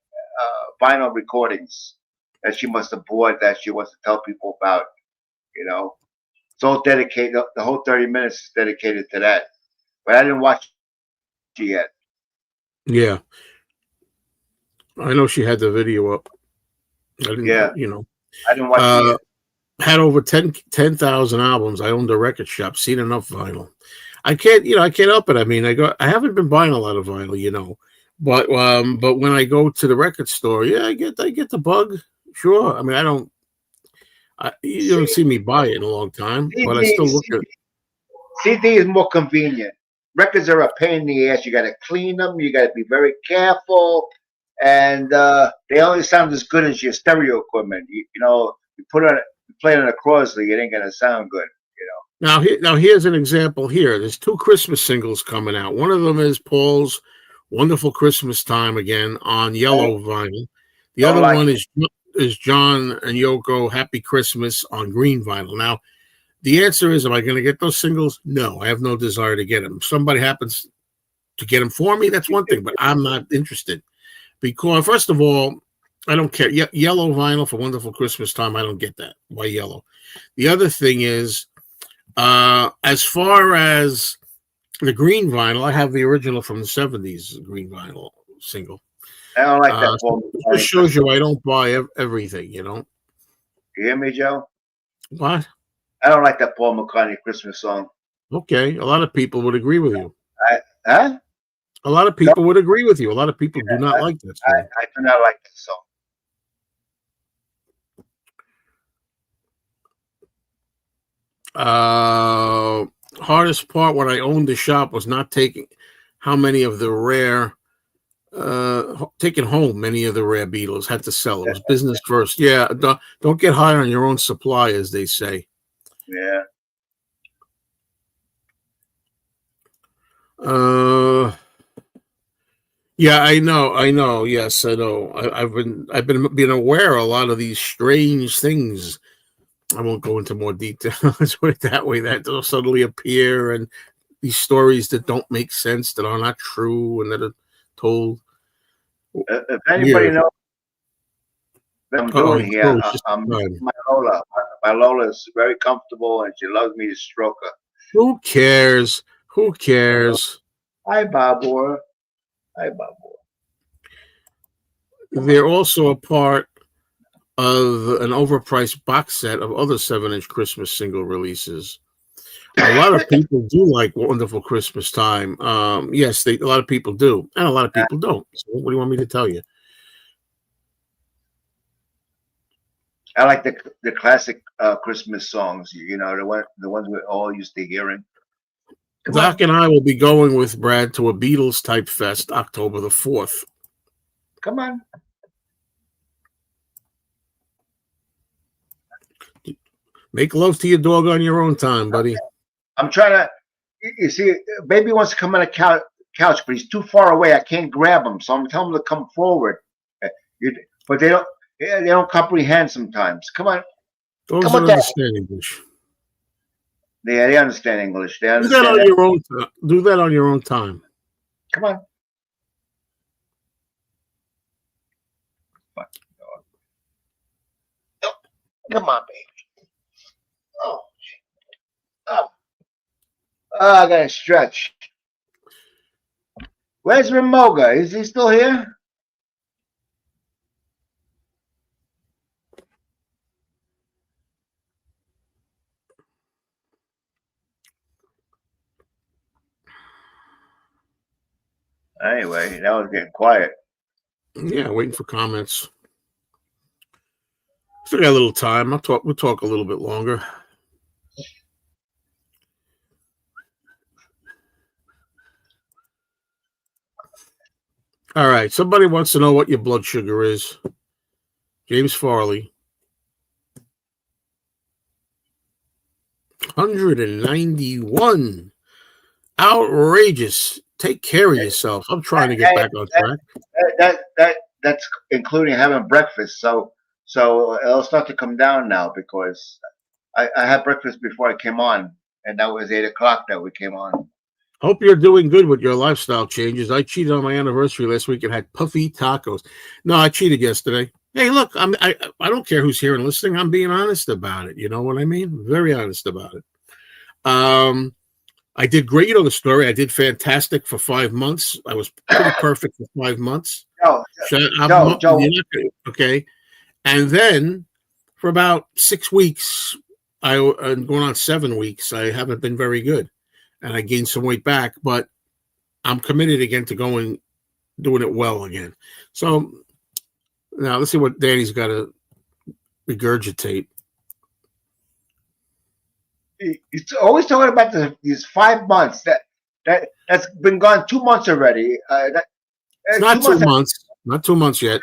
vinyl recordings that she must have bought that she wants to tell people about. It's all dedicated. The whole 30 minutes is dedicated to that. But I didn't watch it yet. Yeah, I know she had the video up. I didn't. I didn't watch it yet. Had over 10,000 albums. I owned a record shop. Seen enough vinyl. I can't help it. I mean, I haven't been buying a lot of vinyl, but when I go to the record store, I get the bug. Sure. I mean, you don't see me buy it in a long time, but I still look at it. CD is more convenient. Records are a pain in the ass. You got to clean them. You got to be very careful, and they only sound as good as your stereo equipment. You play it on a Crosley, it ain't gonna sound good. Now here's an example. Here, there's 2 Christmas singles coming out. One of them is Paul's "Wonderful Christmas Time" again on yellow vinyl. The other one is John and Yoko "Happy Christmas" on green vinyl. Now, the answer is, am I going to get those singles? No, I have no desire to get them. If somebody happens to get them for me, that's one thing, but I'm not interested. Because, first of all, I don't care. Yellow vinyl for "Wonderful Christmas Time," I don't get that. Why yellow? The other thing is, As far as the green vinyl, I have the original from the 70s green vinyl single. I don't like that So Paul it McCartney just shows you Christmas. I don't buy everything, you know. You hear me, Joe? What? I don't like that Paul McCartney Christmas song. Okay, a lot of people would agree with you. Huh? A lot of No, people would agree with you. A lot of people do not like that song. I do not like that song. Hardest part when I owned the shop was not taking taking home many of the rare Beatles. Had to sell. It was business first. Yeah, don't get high on your own supply, as they say. Yeah. Yeah, I know. Yes, I know. I've been aware of a lot of these strange things. I won't go into more detail. Let's put it that way. That they'll suddenly appear, and these stories that don't make sense, that are not true, and that are told. If anybody Weird. knows what I'm Oh, doing here, just I'm time. my Lola. My Lola is very comfortable and she loves me to stroke her. Who cares? Who cares? Hi, Babur. Hi, Babur. They're also a part of an overpriced box set of other 7-inch Christmas single releases. A lot of people do like Wonderful Christmas Time. Yes, a lot of people do, and a lot of people don't. So what do you want me to tell you? I like the classic Christmas songs. You know, the ones we're all used to hearing. Doc and I will be going with Brad to a Beatles type fest October the 4th. Come on. Make love to your dog on your own time, buddy. I'm trying to. You see, baby wants to come on a couch, but he's too far away. I can't grab him, so I'm telling him to come forward. But they don't. Yeah, they don't comprehend sometimes. Come on. Dogs Come don't on, Dad. understand English. Yeah, they understand English. They Do understand that on your own. Do that on your own time. Come on. Oh, come on, baby. Oh, I gotta stretch. Where's Ramoga? Is he still here? Anyway, that was getting quiet. Yeah, waiting for comments. Still got a little time. We'll talk a little bit longer. All right. Somebody wants to know what your blood sugar is. James Farley. 191. Outrageous. Take care of yourself. I'm trying to get back on track. That's including having breakfast. So it'll start to come down now because I had breakfast before I came on, and that was 8 o'clock that we came on. Hope you're doing good with your lifestyle changes. I cheated on my anniversary last week and had puffy tacos. No, I cheated yesterday. Hey, look, I don't care who's here and listening. I'm being honest about it. You know what I mean? Very honest about it. I did great. You know the story. I did fantastic for 5 months. I was pretty perfect for 5 months. Joe. Okay. And then for about 6 weeks, going on 7 weeks, I haven't been very good. And I gained some weight back, but I'm committed again to doing it well again. So now let's see what Danny's got to regurgitate. He's always talking about these 5 months. That's been gone 2 months already. It's not 2 months. Not 2 months yet.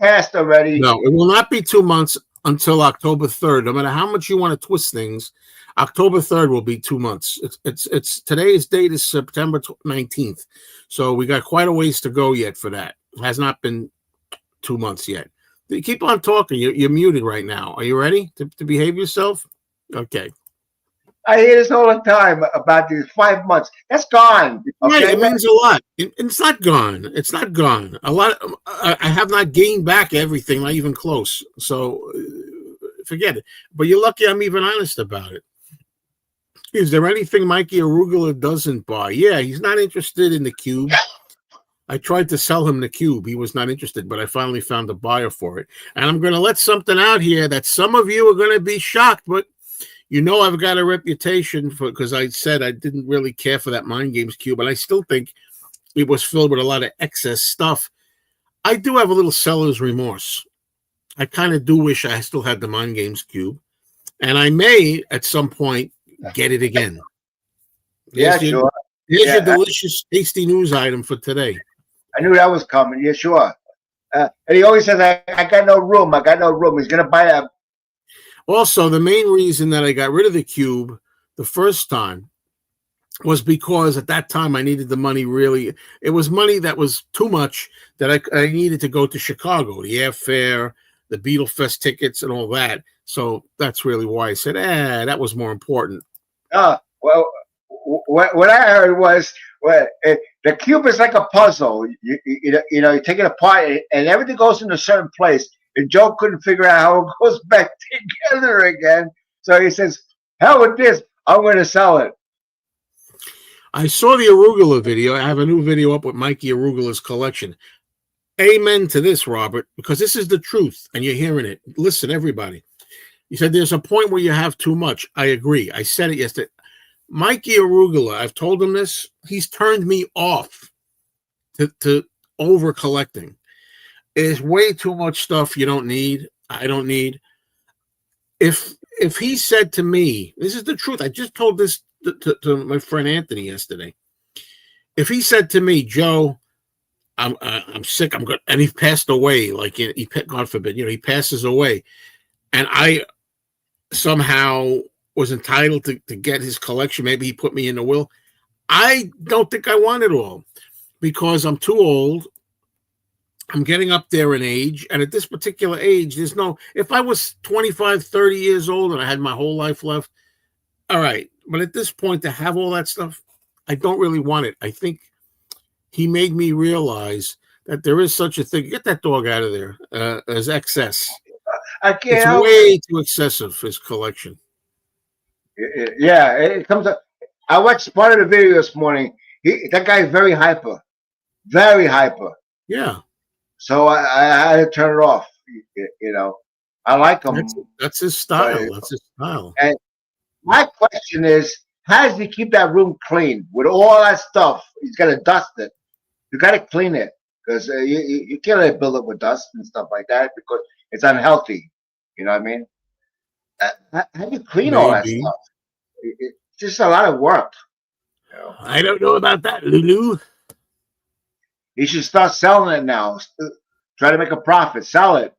Passed already. No, it will not be 2 months until October 3rd. No matter how much you want to twist things, October 3rd will be 2 months. It's today's date is September 19th. So we got quite a ways to go yet for that. It has not been 2 months yet. You keep on talking. You're muted right now. Are you ready to behave yourself? Okay. I hear this all the time about these 5 months. That's gone. Okay? Right, it means a lot. It's not gone. It's not gone. I have not gained back everything, not even close. So forget it. But you're lucky I'm even honest about it. Is there anything Mikey Arugula doesn't buy? Yeah, he's not interested in the cube. I tried to sell him the cube. He was not interested, but I finally found a buyer for it. And I'm going to let something out here that some of you are going to be shocked, but you know I've got a reputation for, because I said I didn't really care for that Mind Games cube, and I still think it was filled with a lot of excess stuff. I do have a little seller's remorse. I kind of do wish I still had the Mind Games cube, and I may at some point get it again. Yeah, sure. Here's your delicious, tasty news item for today. I knew that was coming. Yeah, sure. And he always says, I got no room. I got no room. He's going to buy that. Also, the main reason that I got rid of the cube the first time was because at that time I needed the money really. It was money that was too much that I needed to go to Chicago, the airfare, the Beetle Fest tickets, and all that. So that's really why I said, that was more important. Well, what I heard was, the cube is like a puzzle. You take it apart, and everything goes in a certain place. And Joe couldn't figure out how it goes back together again. So he says, hell with this. I'm going to sell it. I saw the Arugula video. I have a new video up with Mikey Arugula's collection. Amen to this, Robert, because this is the truth, and you're hearing it. Listen, everybody. You said there's a point where you have too much. I agree. I said it yesterday. Mikey Arugula, I've told him this. He's turned me off to over collecting. There's way too much stuff you don't need. I don't need. If he said to me, this is the truth. I just told this to my friend Anthony yesterday. If he said to me, Joe, I'm sick. I'm good, and he passed away. Like God forbid, he passes away, and I somehow was entitled to get his collection. Maybe he put me in the will. I don't think I want it all because I'm too old. I'm getting up there in age. And at this particular age, if I was 25, 30 years old and I had my whole life left, all right. But at this point, to have all that stuff, I don't really want it. I think he made me realize that there is such a thing. Get that dog out of there as excess. I can't. It's way too excessive, his collection. Yeah, it comes up. I watched part of the video this morning. That guy's very hyper. Very hyper. Yeah. So I had to turn it off. I like him. That's his style. That's his style. And my question is, how does he keep that room clean with all that stuff? He's got to dust it. You got to clean it because you can't let it build up with dust and stuff like that because it's unhealthy. You know what I mean? How do you clean all that stuff? It's just a lot of work. I don't know about that, Lulu. You should start selling it now. Try to make a profit. Sell it.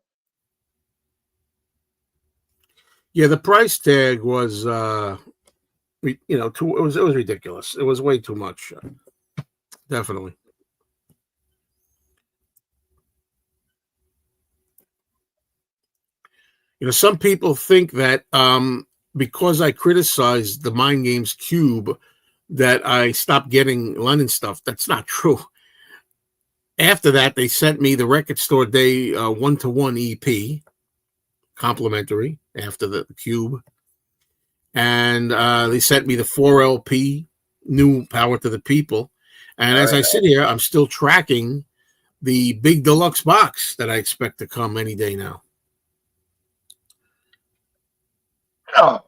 Yeah, the price tag was, it was ridiculous. It was way too much. Definitely. Some people think that because I criticized the Mind Games cube that I stopped getting London stuff. That's not true. After that, they sent me the Record Store Day 1-to-1 EP, complimentary, after the cube. And they sent me the 4LP, New Power to the People. And as I sit here, I'm still tracking the big deluxe box that I expect to come any day now. Oh,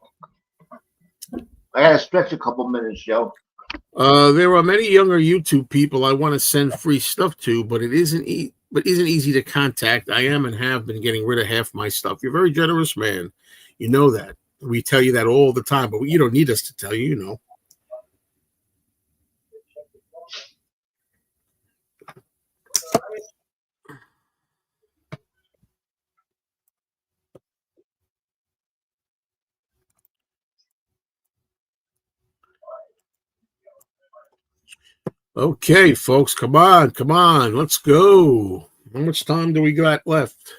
I gotta stretch a couple minutes, Joe. There are many younger YouTube people I want to send free stuff to, but it isn't easy to contact. I am and have been getting rid of half my stuff. You're a very generous man. You know that. We tell you that all the time, but you don't need us to tell you, Okay, folks, come on. Let's go. How much time do we got left?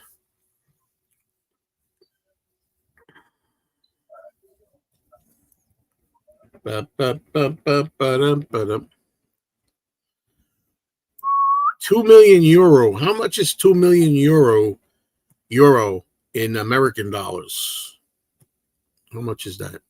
€2 million. How much is €2 million euro in American dollars? How much is that?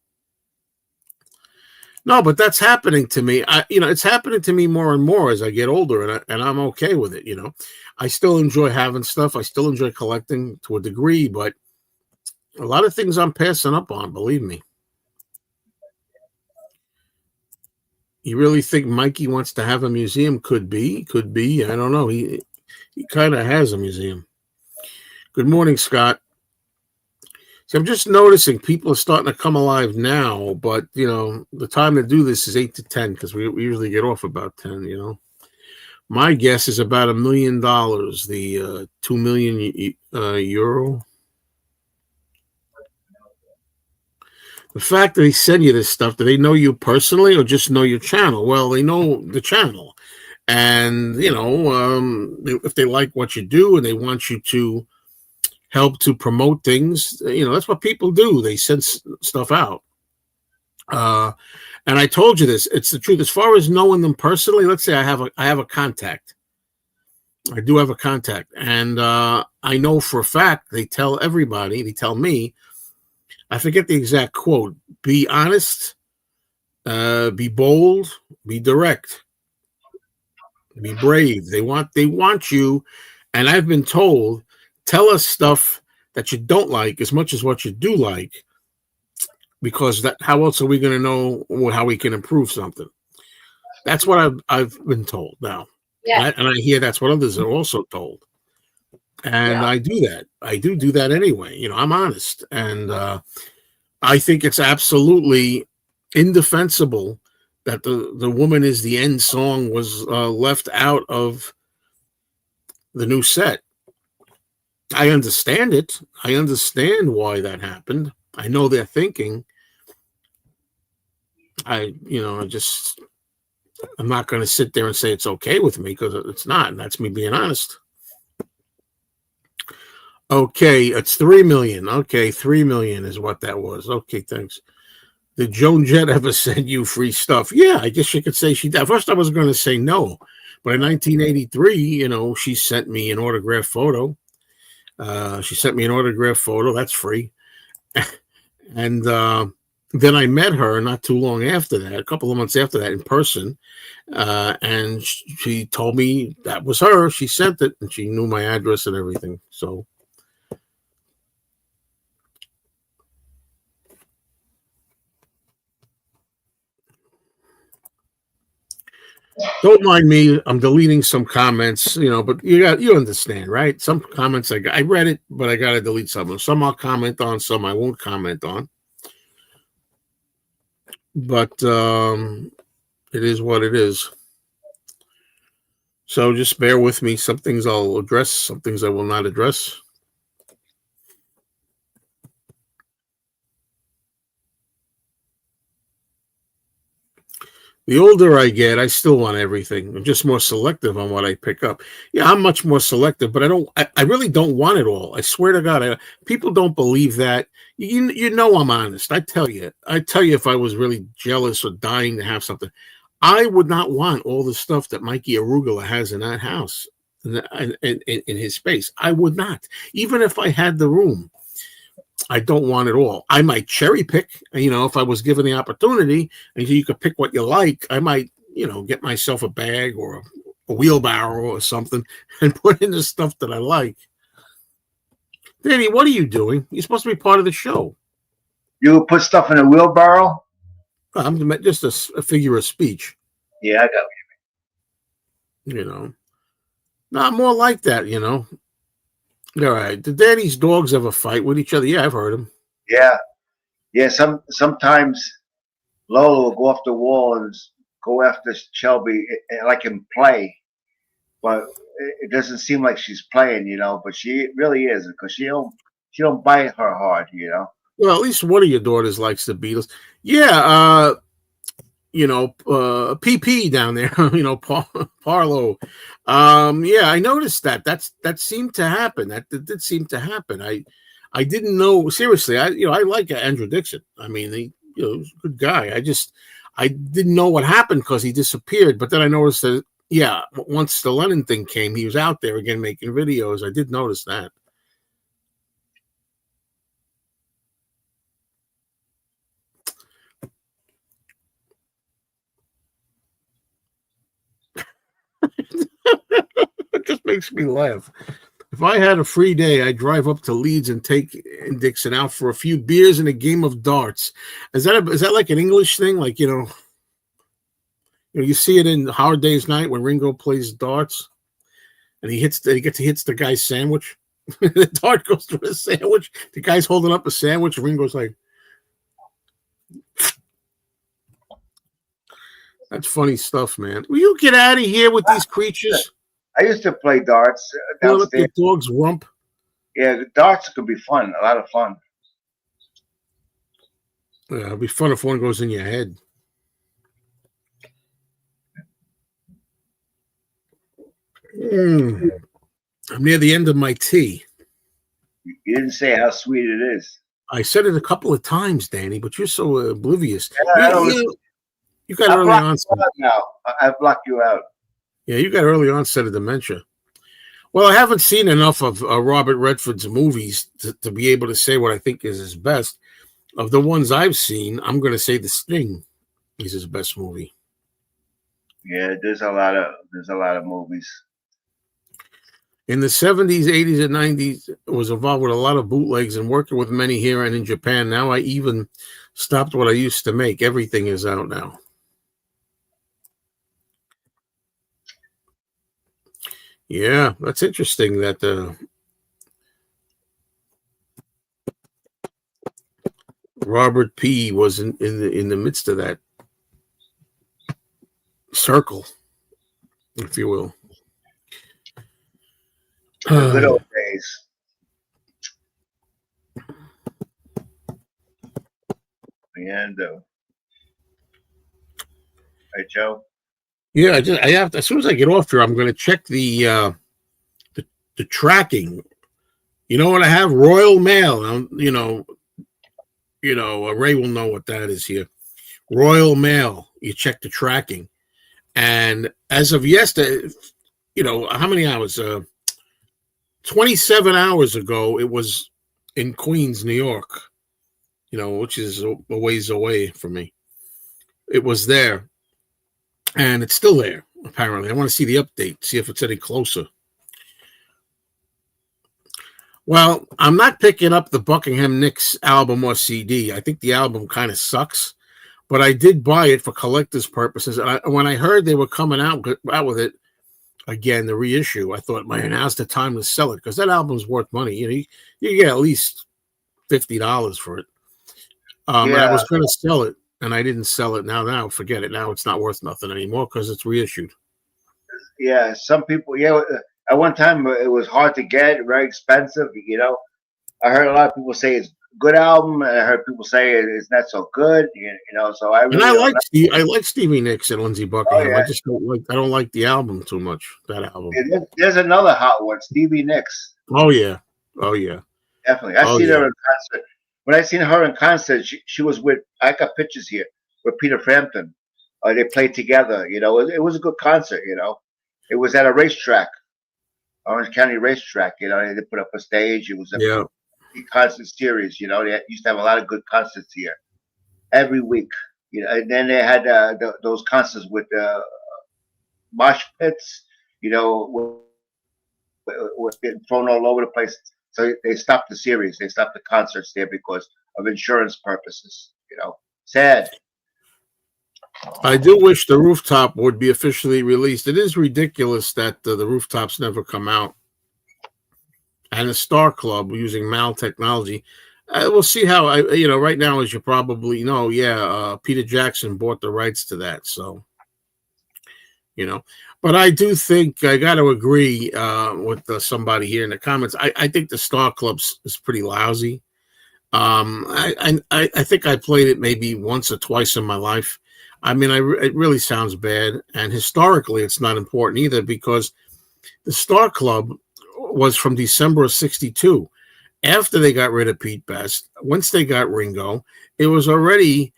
No, but that's happening to me. It's happening to me more and more as I get older, and I'm okay with it. I still enjoy having stuff. I still enjoy collecting to a degree, but a lot of things I'm passing up on. Believe me. You really think Mikey wants to have a museum? Could be. Could be. I don't know. He kind of has a museum. Good morning, Scott. So I'm just noticing people are starting to come alive now, but the time to do this is 8 to 10 because we usually get off about 10. My guess is about $1 million. The 2 million euro. The fact that they send you this stuff, do they know you personally or just know your channel? Well, they know the channel, and if they like what you do and they want you to help to promote things, that's what people do. They send stuff out. And I told you this, it's the truth. As far as knowing them personally, let's say I have a contact. I do have a contact, and I know for a fact they tell everybody, they tell me, I forget the exact quote, be honest, be bold, be direct, be brave. They want you, and I've been told, tell us stuff that you don't like as much as what you do like, because how else are we going to know how we can improve something? That's what I've been told now. Yeah. And I hear that's what others are also told. And I do that. I do that anyway. I'm honest. And I think it's absolutely indefensible that the woman is the end song was left out of the new set. I understand it. I understand why that happened. I know their thinking. I'm not going to sit there and say it's okay with me because it's not. And that's me being honest. Okay, it's 3 million. Okay, 3 million is what that was. Okay, thanks. Did Joan Jett ever send you free stuff? Yeah, I guess you could say she did. At first, I was going to say no. But in 1983, she sent me an autographed photo. That's free. And then I met her not too long after that, a couple of months after that in person. And she told me that was her. She sent it and she knew my address and everything. So. Don't mind me. I'm deleting some comments, but you understand, right? Some comments I read it, but I got to delete some of them. Some I'll comment on, some I won't comment on. But it is what it is. So just bear with me. Some things I'll address, some things I will not address. The older I get, I still want everything. I'm just more selective on what I pick up. Yeah, I'm much more selective, but I really don't want it all. I swear to God, people don't believe that. I'm honest. I tell you if I was really jealous or dying to have something, I would not want all the stuff that Mikey Arugula has in that house, in his space. I would not. Even if I had the room. I don't want it all. I might cherry pick, if I was given the opportunity and you could pick what you like, I might, get myself a bag or a wheelbarrow or something and put in the stuff that I like. Danny, what are you doing? You're supposed to be part of the show. You put stuff in a wheelbarrow? I'm just a figure of speech. Yeah, I got it. Not more like that, All right. Did Danny's dogs ever fight with each other? Yeah, I've heard them. Yeah. Sometimes Lola will go off the wall and go after Shelby and like him play, but it doesn't seem like she's playing, but she really is because she don't bite her hard, Well, at least one of your daughters likes the Beatles. Yeah. PP down there, Parlo. Yeah, I noticed that. That seemed to happen. That did seem to happen. I didn't know, seriously. I like Andrew Dixon. I mean, he's a good guy. I didn't know what happened because he disappeared. But then I noticed that, yeah, once the Lennon thing came, he was out there again making videos. I did notice that. makes me laugh. If I had a free day, I'd drive up to Leeds and take Dixon out for a few beers and a game of darts. Is that like an English thing? Like, you see it in Hard Day's Night when Ringo plays darts and he hits the guy's sandwich. The dart goes through the sandwich. The guy's holding up a sandwich. And Ringo's like, that's funny stuff, man. Will you get out of here with these creatures? I used to play darts Fill up downstairs. your dog's rump. Yeah, darts could be fun. A lot of fun. Yeah, it'd be fun if one goes in your head. I'm near the end of my tea. You didn't say how sweet it is. I said it a couple of times, Danny, but you're so oblivious. Yeah, You got early onset. Now I blocked you out. Yeah, you got early onset of dementia. Well, I haven't seen enough of Robert Redford's movies to be able to say what I think is his best. Of the ones I've seen, I'm going to say The Sting is his best movie. Yeah, there's a lot of movies. In the 70s, 80s, and 90s, was involved with a lot of bootlegs and working with many here and in Japan. Now I even stopped what I used to make. Everything is out now. Yeah, that's interesting that Robert P. was in the midst of that circle, if you will. The good old days. And hey, Joe. Yeah, I have to, as soon as I get off here, I'm going to check the tracking. You know what I have? Royal Mail. Ray will know what that is here. Royal Mail. You check the tracking, and as of yesterday, how many hours? 27 hours ago, it was in Queens, New York. Which is a ways away from me. It was there. And it's still there, apparently. I want to see the update, see if it's any closer. Well, I'm not picking up the Buckingham Nicks album or CD. I think the album kind of sucks, but I did buy it for collector's purposes. And when I heard they were coming out with it again, the reissue, I thought, man, now's the time to sell it because that album's worth money. You get at least $50 for it. And I was going to sell it. And I didn't sell it. Now, forget it. Now it's not worth nothing anymore because it's reissued. Yeah, some people. Yeah, at one time it was hard to get, very expensive. I heard a lot of people say it's a good album, and I heard people say it's not so good. So I really. And I like Stevie Nicks and Lindsey Buckingham. Oh, yeah. I just don't like the album too much. That album. Yeah, there's another hot one, Stevie Nicks. Oh yeah. Definitely. I seen her in concert. When I seen her in concert, she was with. I got pictures here with Peter Frampton. They played together. It was a good concert. It was at a racetrack, Orange County racetrack. They put up a stage. It was a concert series. They used to have a lot of good concerts here every week. And then they had those concerts with mosh pits. With getting thrown all over the place. So they stopped the series. They stopped the concerts there because of insurance purposes. Sad. I do wish the Rooftop would be officially released. It is ridiculous that the Rooftops never come out. And the Star Club using MAL technology. We'll see how right now, as you probably know, Peter Jackson bought the rights to that. So, but I do think I got to agree with somebody here in the comments. I think the Star Club is pretty lousy. I think I played it maybe once or twice in my life. I mean, it really sounds bad. And historically, it's not important either because the Star Club was from December of 1962. After they got rid of Pete Best, once they got Ringo, it was already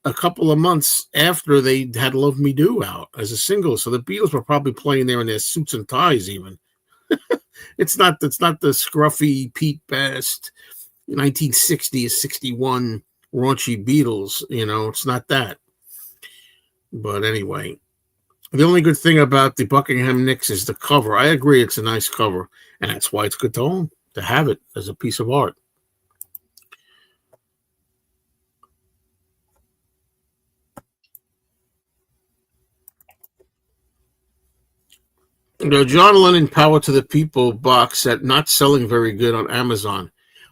a couple of months after they had Love Me Do out as a single. So the Beatles were probably playing there in their suits and ties even. It's not the scruffy Pete Best 1960 or 61 raunchy Beatles, it's not that. But anyway, The only good thing about the Buckingham Nicks is the cover. I agree, it's a nice cover, and that's why it's good to own, to have it as a piece of art. The John Lennon Power to the People box set not selling very good on Amazon.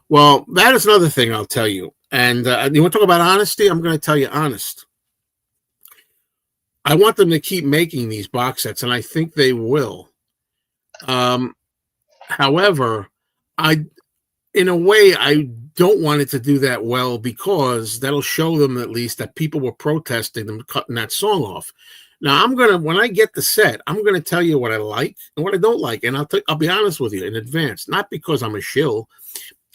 Well, that is another thing I'll tell you. And you want to talk about honesty? I'm going to tell you honest. I want them to keep making these box sets, and I think they will. However, in a way, I don't want it to do that well, because that'll show them at least that people were protesting them cutting that song off. Now, when I get the set, I'm gonna tell you what I like and what I don't like, and I'll be honest with you in advance. Not because I'm a shill,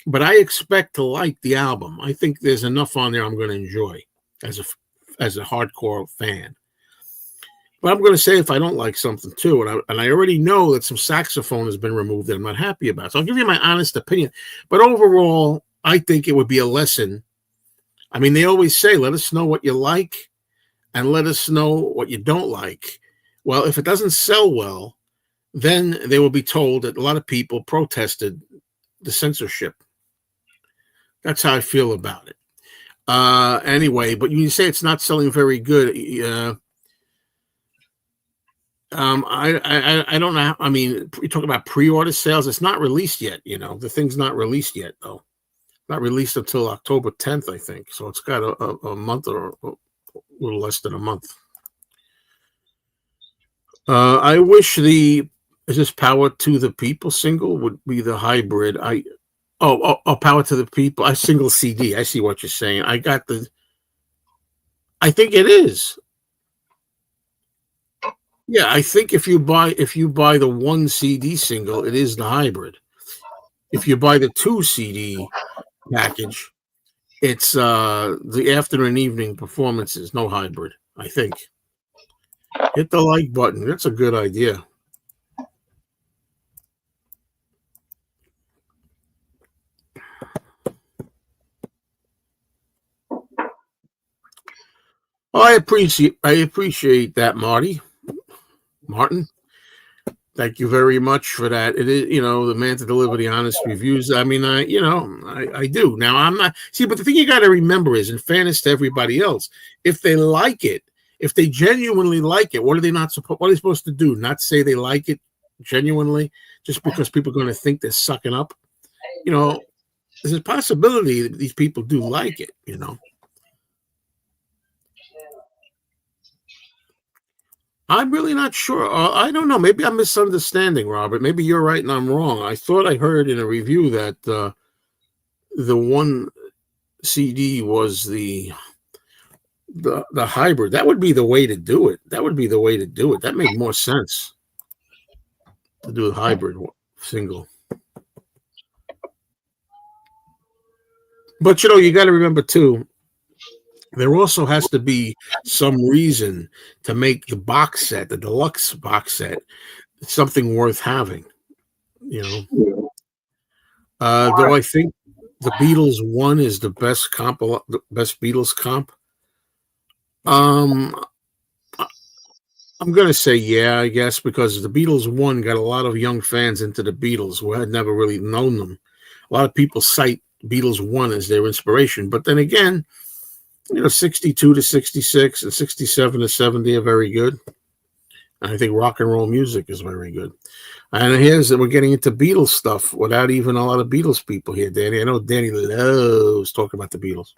but I expect to like the album. I think there's enough on there I'm going to enjoy as a hardcore fan. But I'm going to say if I don't like something too, and I already know that some saxophone has been removed that I'm not happy about. So I'll give you my honest opinion. But overall, I think it would be a lesson. I mean, they always say, let us know what you like and let us know what you don't like. Well, if it doesn't sell well, then they will be told that a lot of people protested the censorship. That's how I feel about it. Anyway, but you say it's not selling very good. I don't know. I mean, you talk about pre-order sales. It's not released yet. You know, the thing's not released yet, though. Not released until October 10th, I think. So it's got a month or a little less than a month. I wish is this Power to the People single would be the hybrid. Power to the People. A single CD. I see what you're saying. I think it is. Yeah, I think if you buy the one CD single, it is the hybrid. If you buy the 2 CD package, it's the afternoon and evening performances, no hybrid, I think. Hit the like button. That's a good idea. Oh, I appreciate that, Martin. Thank you very much for that. It is, the man to deliver the honest reviews. I mean, I do. Now, I'm not. See, but the thing you got to remember is, in fairness to everybody else, if they like it, if they genuinely like it, what are they supposed to do? Not say they like it genuinely just because people are going to think they're sucking up? There's a possibility that these people do like it, I'm really not sure. I don't know. Maybe I'm misunderstanding, Robert. Maybe you're right and I'm wrong. I thought I heard in a review that the one CD was the hybrid. That would be the way to do it. That made more sense to do a hybrid single. But, you got to remember, too, there also has to be some reason to make the box set, the deluxe box set, something worth having. Do I think the Beatles 1 is the best Beatles comp? I'm going to say yeah, I guess, because the Beatles 1 got a lot of young fans into the Beatles who had never really known them. A lot of people cite Beatles 1 as their inspiration, but then again, 62 to 66 and 67 to 70 are very good. And I think rock and roll music is very good. And here's that we're getting into Beatles stuff without even a lot of Beatles people here, Danny. I know Danny loves talking about the Beatles.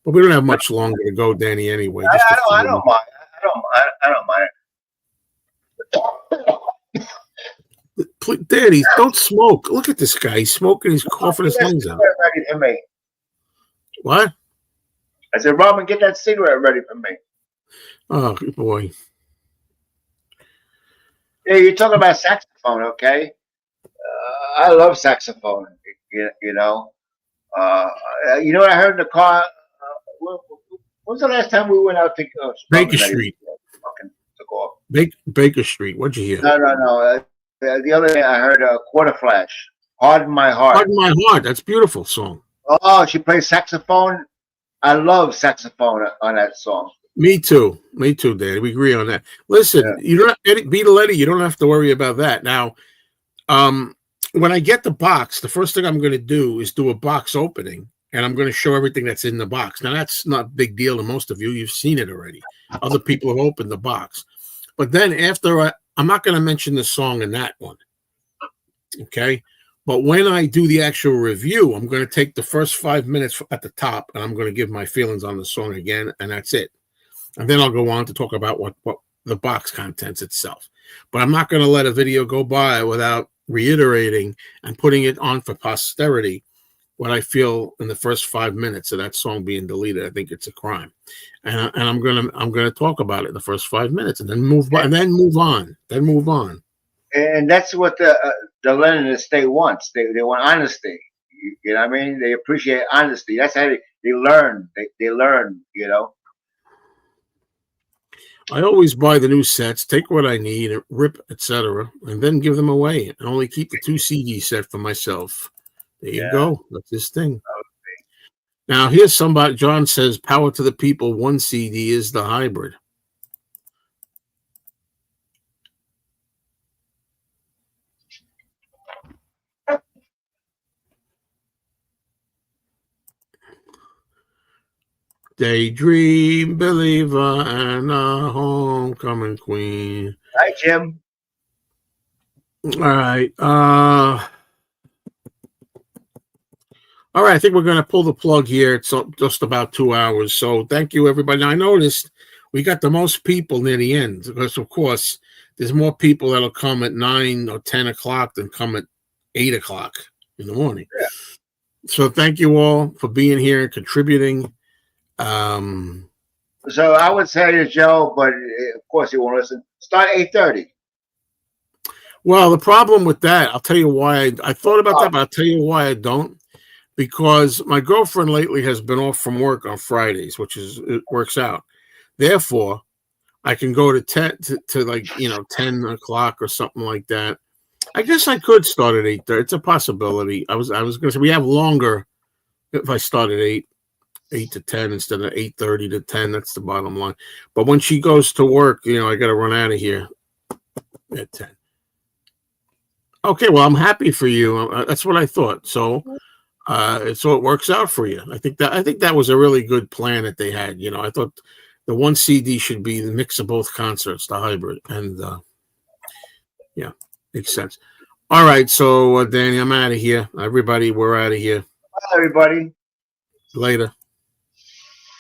But we don't have much longer to go, Danny, anyway. I don't mind. I don't mind. Please, Danny, don't smoke. Look at this guy. He's smoking. He's coughing his lungs out. Ready for me. What? I said, Robin, get that cigarette ready for me. Oh, good boy. Yeah, you're talking about saxophone, okay? I love saxophone. You know what I heard in the car? When was the last time we went out to Baker Street? Fucking took off. Baker Street. What'd you hear? No. The other day I heard Quarter Flash. Harden My Heart. Harden My Heart. That's a beautiful song. Oh, she plays saxophone. I love saxophone on that song. Me too, Danny. We agree on that. Listen, you don't Beat a Letty. You don't have to worry about that now. When I get the box, the first thing I'm going to do is do a box opening, and I'm going to show everything that's in the box. Now, that's not a big deal to most of you. You've seen it already. Other people have opened the box. But then after I'm not going to mention the song in that one. Okay? But when I do the actual review, I'm going to take the first 5 minutes at the top, and I'm going to give my feelings on the song again, and that's it. And then I'll go on to talk about what the box contents itself. But I'm not going to let a video go by without reiterating and putting it on for posterity what I feel in the first 5 minutes of that song being deleted. I think it's a crime, and I'm gonna talk about it in the first 5 minutes, and then move on. And that's what the Lennon estate wants. They want honesty. You know what I mean? They appreciate honesty. That's how they learn. They learn. You know. I always buy the new sets, take what I need, rip, etc., and then give them away, and only keep the 2 CD set for myself. There you go. That's his thing. Okay. Now, here's somebody. John says, "Power to the people. 1 CD is the hybrid." Daydream believer and a homecoming queen. Hi, Jim. All right. All right. I think we're going to pull the plug here. It's just about 2 hours. So thank you, everybody. Now, I noticed we got the most people near the end because, of course, there's more people that'll come at 9 or 10 o'clock than come at 8 o'clock in the morning. Yeah. So thank you all for being here and contributing. So I would tell you, Joe, but of course you won't listen. Start 8:30. Well, the problem with that, I'll tell you why. I thought about that, but I'll tell you why I don't. Because my girlfriend lately has been off from work on Fridays, it works out. Therefore, I can go to 10 to like 10 o'clock or something like that. I guess I could start at 8:30. It's a possibility. I was going to say we have longer if I start at 8 to 10 instead of 8:30 to 10. That's the bottom line. But when she goes to work, I got to run out of here at 10. Okay, well, I'm happy for you. That's what I thought. So it works out for you. I think that was a really good plan that they had. I thought the 1 CD should be the mix of both concerts, the hybrid, and makes sense. All right, so Danny, I'm out of here. Everybody, we're out of here. Bye, everybody. Later.